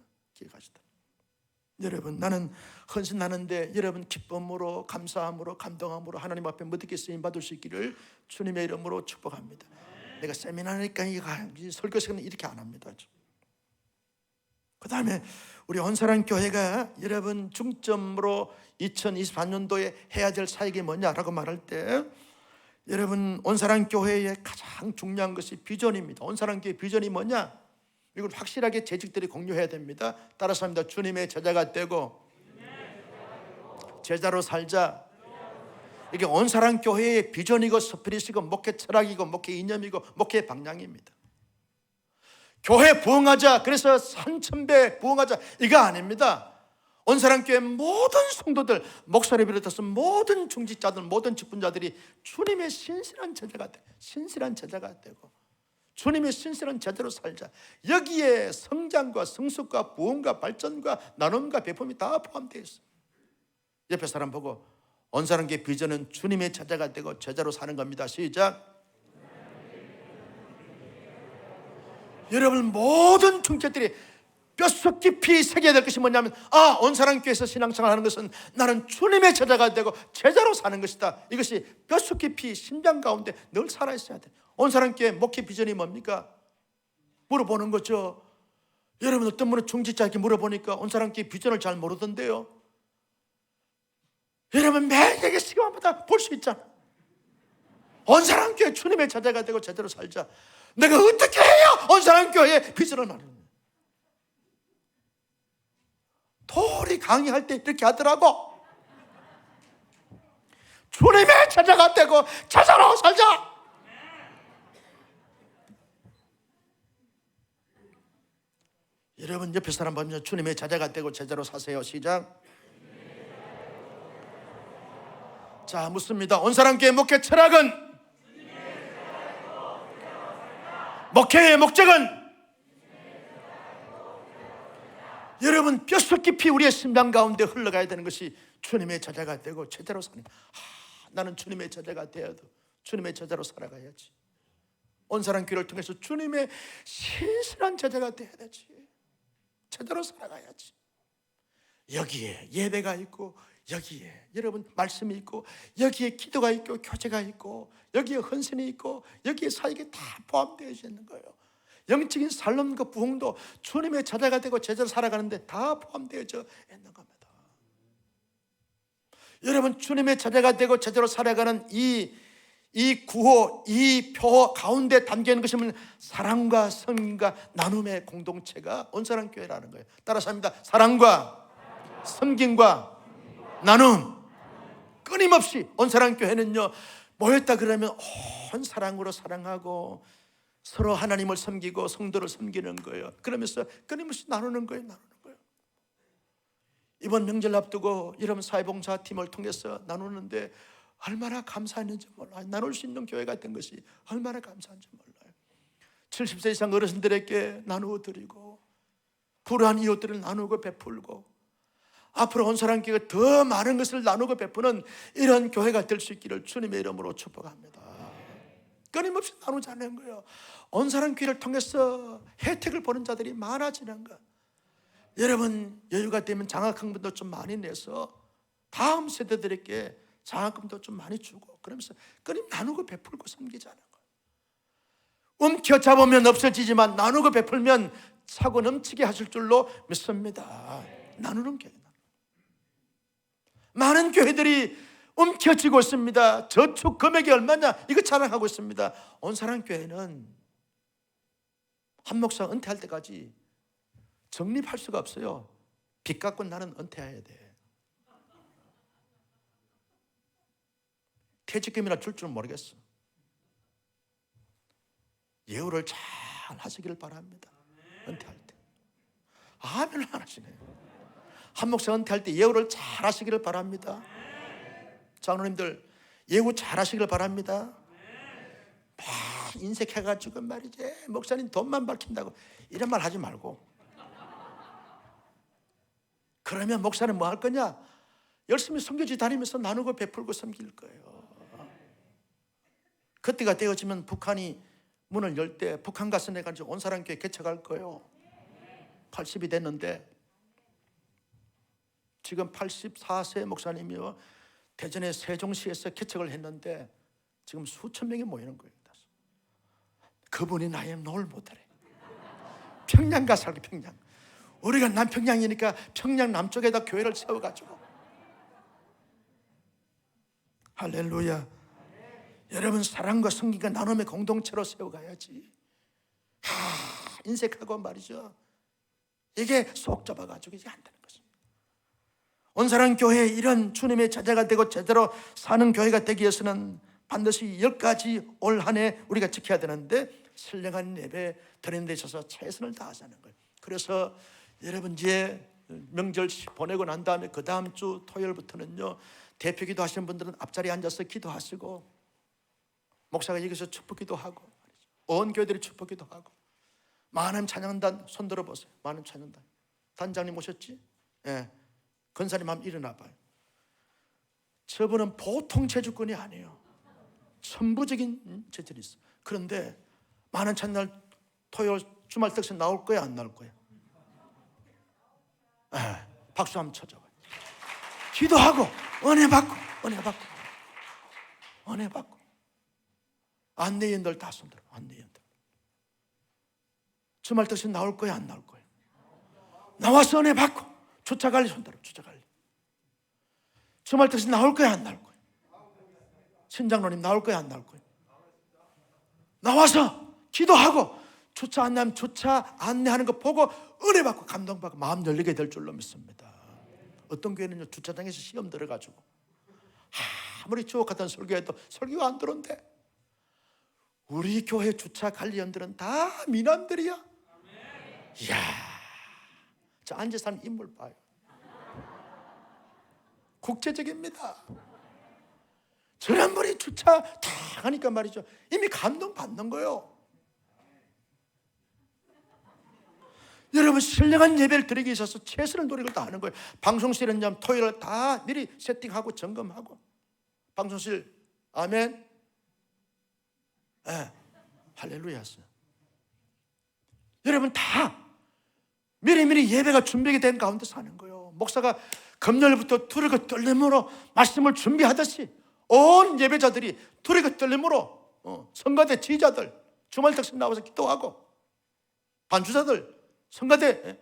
여러분 나는 헌신하는데 여러분 기쁨으로 감사함으로 감동함으로 하나님 앞에 무디게 쓰임 받을 수 있기를 주님의 이름으로 축복합니다. 내가 세미나니까 이 설교 시간은 이렇게 안 합니다. 그 다음에 우리 온사랑 교회가 여러분 중점으로 2024년도에 해야 될 사역이 뭐냐라고 말할 때 여러분 온사랑 교회의 가장 중요한 것이 비전입니다. 온사랑 교회 비전이 뭐냐? 이걸 확실하게 재직들이 공유해야 됩니다. 따라서 합니다. 주님의 제자가 되고 제자로 살자. 이게 온사랑 교회의 비전이고 스피릿이고 목회 철학이고 목회 이념이고 목회 방향입니다. 교회 부흥하자, 그래서 산천배 부흥하자, 이거 아닙니다. 온사랑 교회 모든 성도들, 목사를 비롯해서 모든 중직자들, 모든 직분자들이 주님의 신실한 제자가 되고 주님의 신실한 제자로 살자. 여기에 성장과 성숙과 부흥과 발전과 나눔과 배품이 다 포함되어 있어요. 옆에 사람 보고 온사랑 교회 비전은 주님의 제자가 되고 제자로 사는 겁니다. 시작. 여러분 모든 중직자들이 뼛속 깊이 새겨야 될 것이 뭐냐면, 온사랑교회에서 신앙생활하는 것은 나는 주님의 제자가 되고 제자로 사는 것이다. 이것이 뼛속 깊이 심장 가운데 늘 살아있어야 돼. 온사랑교회 목회 비전이 뭡니까? 물어보는 거죠. 여러분, 어떤 분은 중직자에게 물어보니까 온사랑교회 비전을 잘 모르던데요. 여러분, 매일 시간마다 볼 수 있잖아. 온사랑교회 주님의 제자가 되고 제대로 살자. 내가 어떻게 해야 온사랑교회의 비전을 말하는, 도리 강의할 때 이렇게 하더라고. 주님의 제자가 되고 제자로 살자. 여러분, 옆에 사람 보면 주님의 제자가 되고 제자로 사세요. 시작. 자, 묻습니다. 온사랑교회 목회 철학은, 목회의 목적은, 여러분, 뼛속 깊이 우리의 심장 가운데 흘러가야 되는 것이 주님의 제자가 되고 제자로 사는, 나는 주님의 제자가 되어도 주님의 제자로 살아가야지. 온사랑교회를 통해서 주님의 신실한 제자가 되어야 되지. 제대로 살아가야지. 여기에 예배가 있고, 여기에 여러분 말씀이 있고, 여기에 기도가 있고, 교제가 있고, 여기에 헌신이 있고, 여기에 사역이 다 포함되어 있는 거예요. 영적인 삶과 부흥도 주님의 제자가 되고 제자로 살아가는데 다 포함되어져 있는 겁니다. 여러분, 주님의 제자가 되고 제자로 살아가는 이 구호, 이 표 가운데 담겨있는 것이 뭐냐면 사랑과 섬김과 나눔의 공동체가 온사랑교회라는 거예요. 따라서 합니다. 사랑과 섬김과 나눔. 끊임없이 온사랑교회는요, 모였다 그러면 온 사랑으로 사랑하고 서로 하나님을 섬기고 성도를 섬기는 거예요. 그러면서 끊임없이 나누는 거예요. 이번 명절 앞두고 여러분 사회봉사팀을 통해서 나누는데 얼마나 감사했는지 몰라요. 나눌 수 있는 교회가 된 것이 얼마나 감사한지 몰라요. 70세 이상 어르신들에게 나누어 드리고, 불우한 이웃들을 나누고 베풀고, 앞으로 온사랑교회가 더 많은 것을 나누고 베푸는 이런 교회가 될 수 있기를 주님의 이름으로 축복합니다. 끊임없이 나누자는 거예요. 온사랑교회를 통해서 혜택을 보는 자들이 많아지는 것. 여러분, 여유가 되면 장학금도 좀 많이 내서 다음 세대들에게 장학금도 좀 많이 주고, 그러면서 끊임 나누고 베풀고 섬기자는 거예요. 움켜잡으면 없어지지만 나누고 베풀면 차고 넘치게 하실 줄로 믿습니다. 나누는 교회. 많은 교회들이 움켜쥐고 있습니다. 저축 금액이 얼마냐 이거 자랑하고 있습니다. 온사랑교회는 한 목사 은퇴할 때까지 적립할 수가 없어요. 빚 갖고 나는 은퇴해야 돼. 퇴직금이나 줄 줄 모르겠어. 예우를 잘 하시기를 바랍니다. 은퇴할 때. 아멘을 안 하시네. 한 목사 은퇴할 때 예우를 잘 하시기를 바랍니다. 장로님들 예우 잘 하시기를 바랍니다. 막 인색해가지고 말이지, 목사님 돈만 밝힌다고 이런 말 하지 말고. 그러면 목사는 뭐 할 거냐? 열심히 선교지 다니면서 나누고 베풀고 섬길 거예요. 그때가 되어지면 북한이 문을 열 때 북한 가서 내가 이제 온사랑교회 개척할 거예요. 80이 됐는데 지금 84세 목사님이요, 대전의 세종시에서 개척을 했는데 지금 수천 명이 모이는 거예요. 그분이 나의 노를 못하래. 평양 가서 살게. 평양. 우리가 남평양이니까 평양 남쪽에다 교회를 세워가지고. 할렐루야. 여러분, 사랑과 성기가 나눔의 공동체로 세워가야지. 인색하고 말이죠, 이게 속 좁아가지고 이게 안 되는 것입니다. 온사랑교회 이런 주님의 제자가 되고 제대로 사는 교회가 되기 위해서는 반드시 10가지 올 한 해 우리가 지켜야 되는데, 신령한 예배 드리는 데 있어서 최선을 다하자는 거예요. 그래서 여러분, 이제 명절 보내고 난 다음에 그 다음 주 토요일부터는요, 대표기도 하시는 분들은 앞자리에 앉아서 기도하시고, 목사가 여기서 축복기도 하고, 온 교회들이 축복기도 하고, 많은 찬양단 손 들어보세요. 많은 찬양단. 단장님 오셨지? 예. 권사님 한번 일어나 봐요. 저분은 보통 제주권이 아니에요. 천부적인 재질이 있어. 그런데 많은 찬양 토요일 주말 특선 나올 거야, 안 나올 거야? 박수 한번 쳐줘. 기도하고 은혜 받고 은혜 받고. 안내인들 다 손들어. 안내인들 주말 뜻이 나올 거야 안 나올 거야? 나와서 은혜 받고. 주차관리 손들어. 주차관리 주말 뜻이 나올 거야 안 나올 거야? 신장로님 나올 거야 안 나올 거야? 나와서 기도하고 주차 안내하면 주차 안내하는 거 보고 은혜 받고 감동받고 마음 열리게 될 줄로 믿습니다. 어떤 교회는요 주차장에서 시험 들어가지고 아무리 주옥 같은 설교해도 설교가 안 들어온대. 우리 교회 주차 관리원들은 다 미남들이야. 이야, 저 앉은 사람 인물 봐요. 국제적입니다. 저런 분이 주차 다 하니까 말이죠, 이미 감동받는 거예요. 여러분, 신령한 예배를 드리기 위해서 최선의 노력을 다 하는 거예요. 방송실은 토요일 다 미리 세팅하고 점검하고. 방송실 아멘. 할렐루야 했어요. 여러분 다 미리미리 예배가 준비가 된 가운데 사는 거예요. 목사가 금요일부터 두리고 떨림으로 말씀을 준비하듯이 온 예배자들이 두리고 떨림으로 성가대 지휘자들 주말 특집 나와서 기도하고, 반주자들 성가대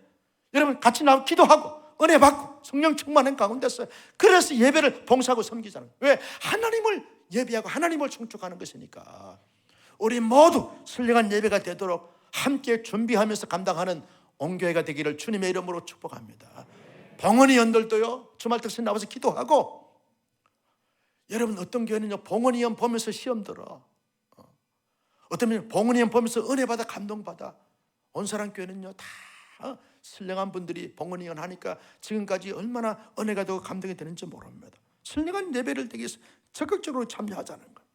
여러분 같이 나와 기도하고 은혜 받고 성령 충만한 가운데서, 그래서 예배를 봉사하고 섬기잖아요. 왜? 하나님을 예배하고 하나님을 충족하는 것이니까. 우리 모두 선량한 예배가 되도록 함께 준비하면서 감당하는 온교회가 되기를 주님의 이름으로 축복합니다. 봉헌이 연들도요 주말 특집 나와서 기도하고. 여러분, 어떤 교회는요 봉헌이 연 보면서 시험 들어, 어떤 교회는 봉헌이 연 보면서 은혜 받아 감동 받아. 온사랑 교회는요 다 선량한 분들이 봉헌이 연 하니까 지금까지 얼마나 은혜가 되고 감동이 되는지 모릅니다. 선량한 예배를 되기 위해서 적극적으로 참여하자는 거예요.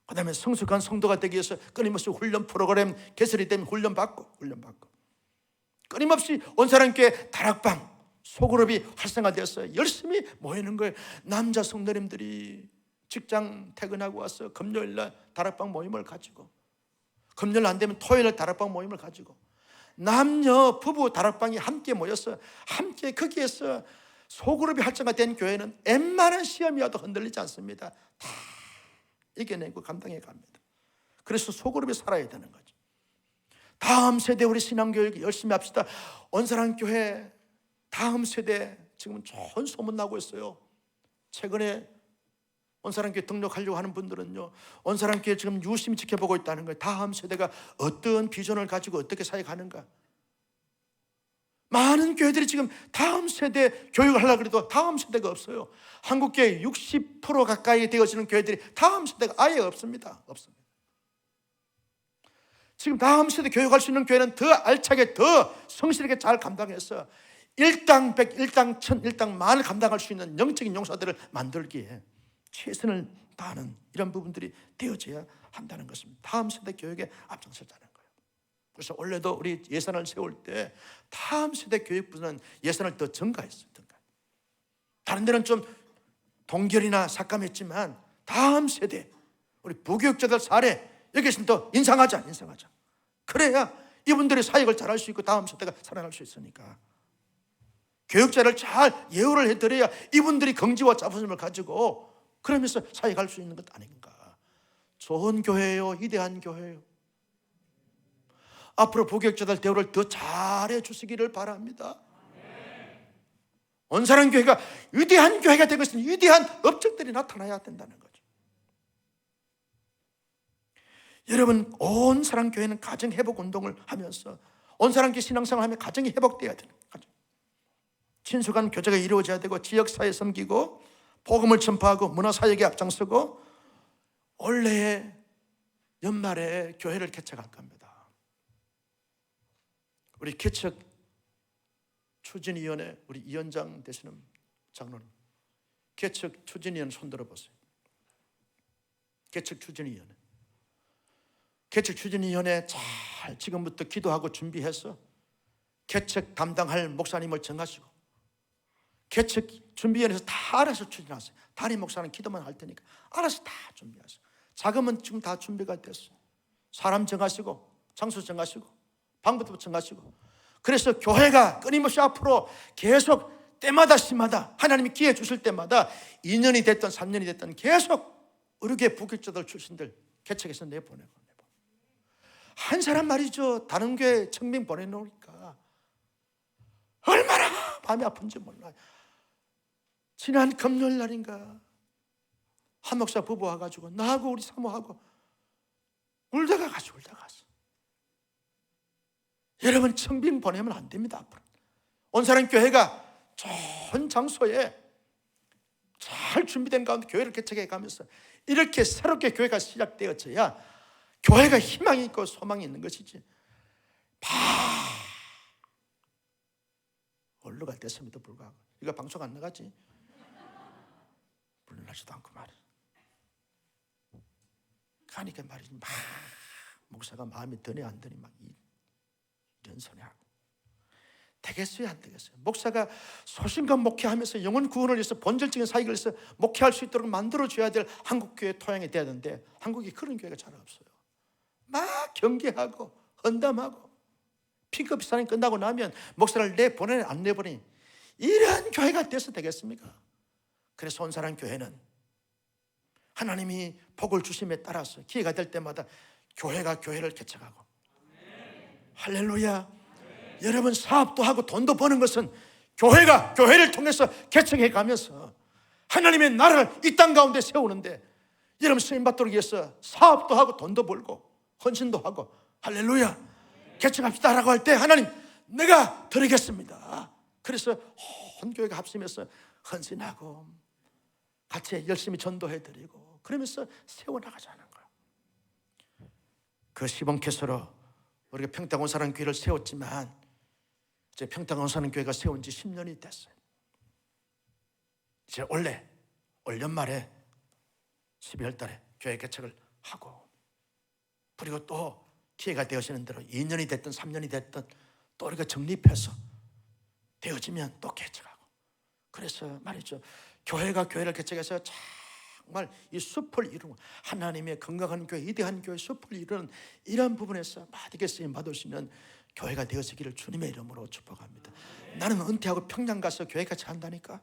그 다음에 성숙한 성도가 되기 위해서 끊임없이 훈련 프로그램 개설이 되면 훈련 받고 끊임없이 온사랑교회 다락방 소그룹이 활성화되어서 열심히 모이는 거예요. 남자 성도님들이 직장 퇴근하고 와서 금요일날 다락방 모임을 가지고, 금요일 안 되면 토요일날 다락방 모임을 가지고, 남녀 부부 다락방이 함께 모여서 함께 거기에서 소그룹이 활성화된 교회는 웬만한 시험이 와도 흔들리지 않습니다. 다 이겨내고 감당해 갑니다. 그래서 소그룹이 살아야 되는 거죠. 다음 세대 우리 신앙교육 열심히 합시다. 온사랑교회 다음 세대 지금 좋은 소문 나고 있어요. 최근에 온사랑교회 등록하려고 하는 분들은요, 온사랑교회 지금 유심히 지켜보고 있다는 거예요. 다음 세대가 어떤 비전을 가지고 어떻게 사역하는가. 많은 교회들이 지금 다음 세대 교육을 하려고 해도 다음 세대가 없어요. 한국교회 60% 가까이 되어지는 교회들이 다음 세대가 아예 없습니다. 지금 다음 세대 교육할 수 있는 교회는 더 알차게, 더 성실하게 잘 감당해서 일당 100, 일당 1000, 일당 만을 감당할 수 있는 영적인 용사들을 만들기에 최선을 다하는 이런 부분들이 되어져야 한다는 것입니다. 다음 세대 교육에 앞장서자는 거예요. 그래서 원래도 우리 예산을 세울 때 다음 세대 교육부는 예산을 더 증가했어요. 다른 데는 좀 동결이나 삭감했지만 다음 세대 우리 부교육자들 사례 여기서는 더 인상하자. 그래야 이분들이 사역을 잘할 수 있고 다음 세대가 살아날 수 있으니까. 교육자를 잘 예우를 해드려야 이분들이 긍지와 자부심을 가지고 그러면서 사역할 수 있는 것 아닌가. 좋은 교회예요. 위대한 교회예요. 앞으로 부교육자들 대우를 더 잘해 주시기를 바랍니다. 온사랑 교회가 위대한 교회가 된 것은 위대한 업적들이 나타나야 된다는 거죠. 여러분, 온사랑 교회는 가정 회복 운동을 하면서 온사랑 교회 신앙생활을 하면 가정이 회복돼야 되는 거죠. 친숙한 교제가 이루어져야 되고 지역사회 섬기고 복음을 전파하고 문화사역에 앞장서고 올해 연말에 교회를 개척할 겁니다. 우리 개척 추진위원회 우리 위원장 되시는 장로님, 개척 추진위원 손들어 보세요. 개척 추진위원회 잘 지금부터 기도하고 준비해서 개척 담당할 목사님을 정하시고 개척 준비위원회에서 다 알아서 추진하세요. 담임 목사는 기도만 할 테니까 알아서 다 준비하세요. 자금은 지금 다 준비가 됐어요. 사람 정하시고 장소 정하시고 방법도 정하시고 그래서 교회가 끊임없이 앞으로 계속 때마다 시마다 하나님이 기회 주실 때마다 2년이 됐든 3년이 됐든 계속 의료계 부교육자들 출신들 개척해서 내보내고 한 사람 말이죠. 다른 교회 청빙 보내놓으니까 얼마나 마음이 아픈지 몰라요. 지난 금요일 날인가 한 목사 부부 와가지고 나하고 우리 사모하고 울다가 갔어. 여러분 청빙 보내면 안 됩니다. 앞으로 온사람 교회가 좋은 장소에 잘 준비된 가운데 교회를 개척해 가면서 이렇게 새롭게 교회가 시작되어져야 교회가 희망이 있고 소망이 있는 것이지. 원로가 됐음에도 불구하고 이거 방송 안 나가지? 물러나지도 않고 말이야. 가니까 말이지 막 목사가 마음이 드네 안 드네 막 이런 소리 하고 되겠어요 안 되겠어요? 목사가 소신과 목회하면서 영혼 구원을 위해서 본질적인 사역을 위해서 목회할 수 있도록 만들어줘야 될 한국교회 토양이 돼야 되는데 한국이 그런 교회가 잘 없어요. 막 경계하고 헌담하고 픽업 사람이 끝나고 나면 목사를 내보내니 안 내보내니 이런 교회가 돼서 되겠습니까? 그래서 온사람 교회는 하나님이 복을 주심에 따라서 기회가 될 때마다 교회가 교회를 개척하고 할렐루야. 여러분 사업도 하고 돈도 버는 것은 교회가 교회를 통해서 개척해 가면서 하나님의 나라를 이 땅 가운데 세우는데 여러분 쓰임받도록 위해서 사업도 하고 돈도 벌고 헌신도 하고 할렐루야 개척합시다라고 할 때 하나님 내가 드리겠습니다. 그래서 온 교회가 합심해서 헌신하고 같이 열심히 전도해드리고 그러면서 세워나가자는 거예요. 그 시범캐서로 우리가 평택 온사람 교회를 세웠지만 이제 평택 온사람 교회가 세운 지 10년이 됐어요. 이제 올 연말에 12월 달에 교회 개척을 하고 그리고 또 기회가 되어지는 대로 2년이 됐든 3년이 됐든 또 우리가 정립해서 되어지면 또 개척하고 그래서 말이죠. 교회가 교회를 개척해서 정말 이 숲을 이루는 하나님의 건강한 교회, 위대한 교회 숲을 이루는 이런 부분에서 많이 쓰임 받을 수 있는 교회가 되어지기를 주님의 이름으로 축복합니다. 나는 은퇴하고 평양 가서 교회 같이 한다니까.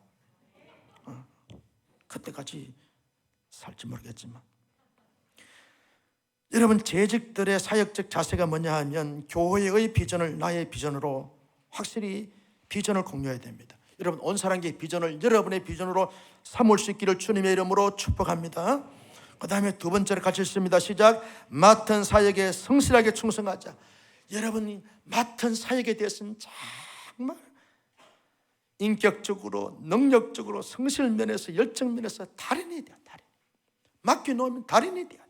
그때까지 살지 모르겠지만 여러분 재직들의 사역적 자세가 뭐냐 하면 교회의 비전을 나의 비전으로 확실히 비전을 공유해야 됩니다. 여러분 온사람의 비전을 여러분의 비전으로 삼을 수 있기를 주님의 이름으로 축복합니다. 그 다음에 두 번째로 같이 읽습니다. 시작. 맡은 사역에 성실하게 충성하자. 여러분이 맡은 사역에 대해서는 정말 인격적으로 능력적으로 성실 면에서 열정 면에서 달인이 돼요. 달인. 맡겨놓으면 달인이 돼야 돼.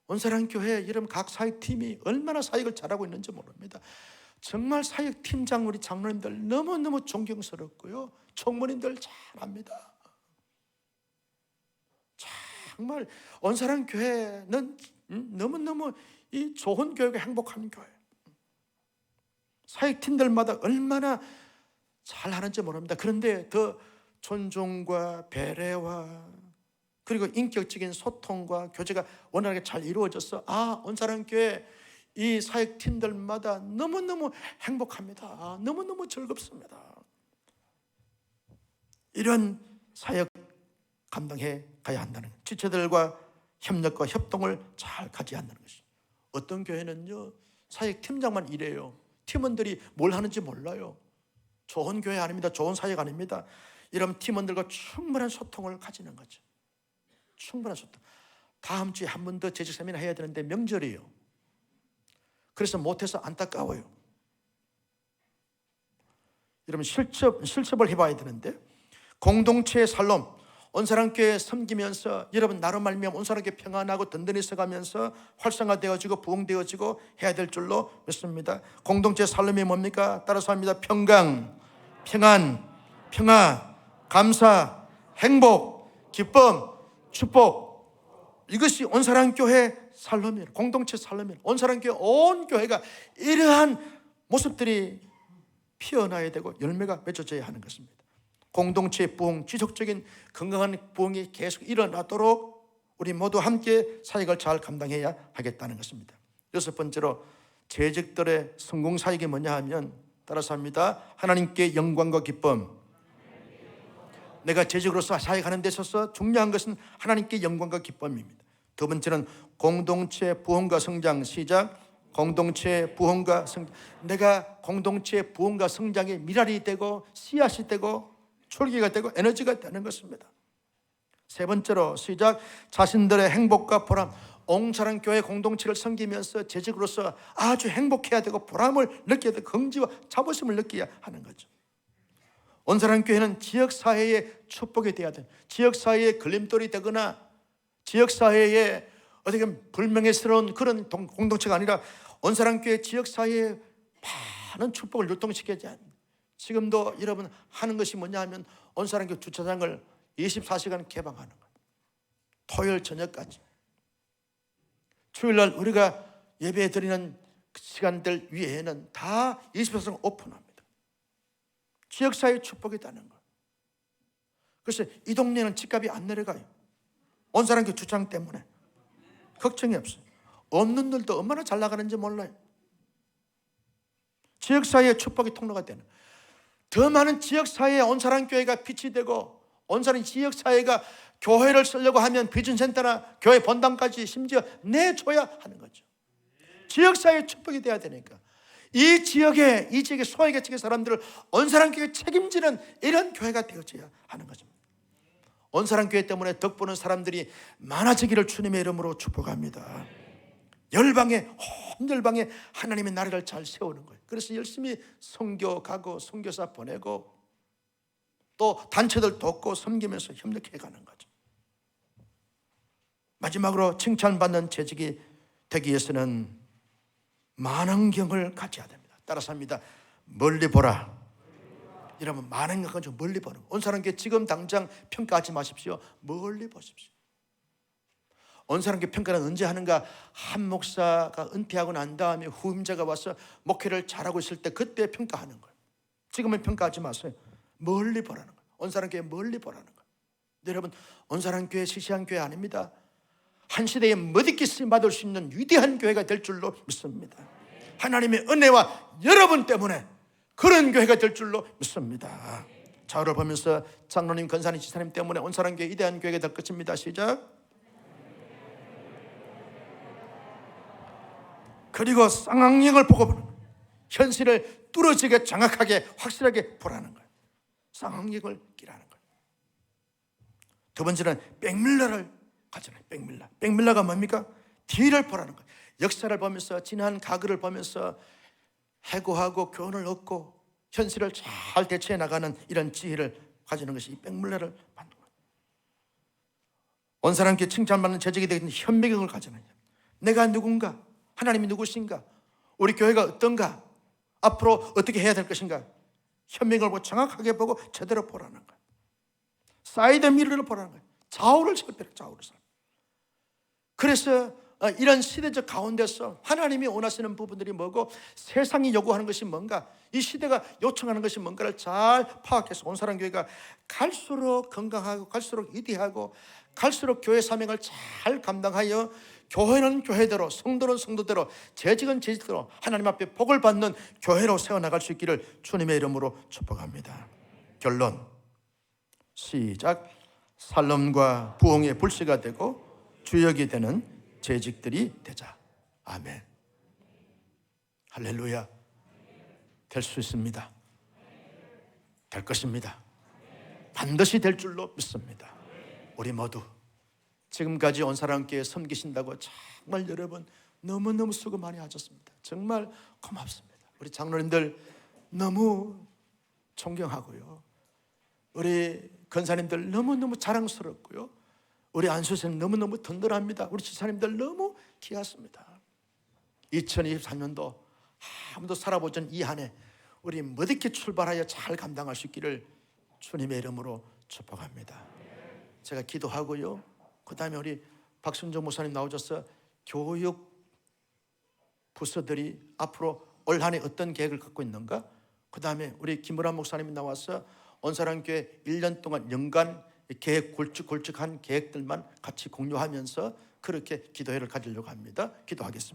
온사람 교회 여러분 각 사역팀이 얼마나 사역을 잘하고 있는지 모릅니다. 정말 사역팀장 우리 장로님들 너무너무 존경스럽고요. 총무님들 잘합니다. 정말 온사람 교회는 너무너무 이 좋은 교회가 행복한 교회. 사역팀들마다 얼마나 잘하는지 모릅니다. 그런데 더 존중과 배려와 그리고 인격적인 소통과 교제가 원활하게 잘 이루어져서 온사람 교회 이 사역팀들마다 너무너무 행복합니다. 너무너무 즐겁습니다. 이런 사역 감당해 가야 한다는 거예요. 지체들과 협력과 협동을 잘 가져야 한다는 것이죠. 어떤 교회는요 사역팀장만 일해요. 팀원들이 뭘 하는지 몰라요. 좋은 교회 아닙니다. 좋은 사역 아닙니다. 이런 팀원들과 충분한 소통을 가지는 거죠. 충분한 소통. 다음 주에 한 번 더 재직 세미나 해야 되는데 명절이에요. 그래서 못해서 안타까워요. 여러분 실습을 해봐야 되는데 공동체의 살롬 온사람교회 섬기면서 여러분 나로 말미암아 온사람교회 평안하고 든든히 서가면서 활성화되어지고 부흥되어지고 해야 될 줄로 믿습니다. 공동체의 살롬이 뭡니까? 따라서 합니다. 평강, 평안, 평화, 감사, 행복, 기쁨, 축복. 이것이 온사람교회 살롬이에요. 공동체 살롬이에요. 온사람교회 온 교회가 이러한 모습들이 피어나야 되고 열매가 맺어져야 하는 것입니다. 공동체의 부흥, 지속적인 건강한 부흥이 계속 일어나도록 우리 모두 함께 사역을 잘 감당해야 하겠다는 것입니다. 여섯 번째로 재직들의 성공 사역이 뭐냐 하면 따라서 합니다. 하나님께 영광과 기쁨. 내가 재직으로서 사역하는 데 있어서 중요한 것은 하나님께 영광과 기쁨입니다. 두 번째는 공동체 부흥과 성장. 시작. 공동체 부흥과 성장. 내가 공동체 부흥과 성장의 미랄이 되고 씨앗이 되고 출기가 되고 에너지가 되는 것입니다. 세 번째로 시작. 자신들의 행복과 보람. 옹사랑 교회 공동체를 섬기면서 재직으로서 아주 행복해야 되고 보람을 느껴야 되고 긍지와 자부심을 느껴야 하는 거죠. 온사랑 교회는 지역사회의 축복이 되어야 돼요. 지역사회의 걸림돌이 되거나 지역사회에 어떻게 보면 불명예스러운 그런 공동체가 아니라 온사랑 교회 지역사회에 많은 축복을 유통시켜야 합니다. 지금도 여러분 하는 것이 뭐냐 하면 온사랑 교회 주차장을 24시간 개방하는 거예요. 토요일 저녁까지. 주일날 우리가 예배 드리는 시간들 위에는 다 24시간 오픈합니다. 지역사회의 축복이 있다는 거. 그래서 이 동네는 집값이 안 내려가요. 온사랑교 주차장 때문에 걱정이 없어요. 없는 들도 얼마나 잘 나가는지 몰라요. 지역사회의 축복의 통로가 되는, 더 많은 지역사회에 온사랑교회가 빛이 되고 온사랑 지역사회가 교회를 쓰려고 하면 비전센터나 교회 본당까지 심지어 내줘야 하는 거죠. 지역사회의 축복이 돼야 되니까 이 지역의 소외계층의 사람들을 온사랑교회 책임지는 이런 교회가 되어져야 하는 것입니다. 온사랑교회 때문에 덕보는 사람들이 많아지기를 주님의 이름으로 축복합니다. 열방에, 온 열방에 하나님의 나라를 잘 세우는 거예요. 그래서 열심히 선교 가고 선교사 보내고 또 단체들 돕고 섬기면서 협력해 가는 거죠. 마지막으로 칭찬받는 재직이 되기 위해서는 만원경을 가져야 됩니다. 따라서 합니다. 멀리 보라. 여러분 만원경은 좀 멀리 보는 거예요. 온사랑교회 지금 당장 평가하지 마십시오. 멀리 보십시오. 온사랑교회 평가는 언제 하는가? 한 목사가 은퇴하고 난 다음에 후임자가 와서 목회를 잘하고 있을 때 그때 평가하는 거예요. 지금은 평가하지 마세요. 멀리 보라는 거예요. 온사랑교회 멀리 보라는 거예요. 여러분 온사랑교회 시시한 교회 아닙니다. 한 시대에 멋있게 쓰임받을 수 있는 위대한 교회가 될 줄로 믿습니다. 하나님의 은혜와 여러분 때문에 그런 교회가 될 줄로 믿습니다. 저를 보면서 장로님, 권사님, 지사님 때문에 온사랑교회 위대한 교회가 될 것입니다. 시작. 그리고 쌍방향을 보고 보는 거예요. 현실을 뚫어지게 정확하게 확실하게 보라는 거예요. 쌍방향을 끼라는 거예요. 두 번째는 백밀러를 가잖아요. 백밀러가 뭡니까? 뒤를 보라는 거예요. 역사를 보면서 지난 과거를 보면서 해고하고 교훈을 얻고 현실을 잘 대처해 나가는 이런 지혜를 가지는 것이 이 백밀러를 받는 거예요. 온사람께 칭찬받는 재직이 되는 현미경을 가잖아요. 내가 누군가, 하나님이 누구신가, 우리 교회가 어떤가, 앞으로 어떻게 해야 될 것인가, 현미경을 보고 정확하게 보고 제대로 보라는 거예요. 사이드 미러를 보라는 거예요. 좌우를 살펴라. 좌우를 살펴라. 그래서 이런 시대적 가운데서 하나님이 원하시는 부분들이 뭐고 세상이 요구하는 것이 뭔가, 이 시대가 요청하는 것이 뭔가를 잘 파악해서 온사랑교회가 갈수록 건강하고 갈수록 위대하고 갈수록 교회 사명을 잘 감당하여 교회는 교회대로, 성도는 성도대로, 재직은 재직대로 하나님 앞에 복을 받는 교회로 세워나갈 수 있기를 주님의 이름으로 축복합니다. 결론 시작. 살림과 부흥의 불씨가 되고 주역이 되는 재직들이 되자. 아멘. 할렐루야. 될 수 있습니다. 될 것입니다. 반드시 될 줄로 믿습니다. 우리 모두 지금까지 온사랑교회 섬기신다고 정말 여러분 너무너무 수고 많이 하셨습니다. 정말 고맙습니다. 우리 장로님들 너무 존경하고요. 우리 권사님들 너무너무 자랑스럽고요. 우리 안수생 너무너무 든든합니다. 우리 지사님들 너무 귀하십니다. 2023년도 아무도 살아보지 않은 이 한 해 우리 멋있게 출발하여 잘 감당할 수 있기를 주님의 이름으로 축복합니다. 제가 기도하고요. 그 다음에 우리 박순정 목사님 나오셔서 교육 부서들이 앞으로 올 한 해 어떤 계획을 갖고 있는가, 그 다음에 우리 김우란 목사님이 나와서 온사랑교회 1년 동안 연간 계획 굵직굵직한 계획들만 같이 공유하면서 그렇게 기도회를 가지려고 합니다. 기도하겠습니다.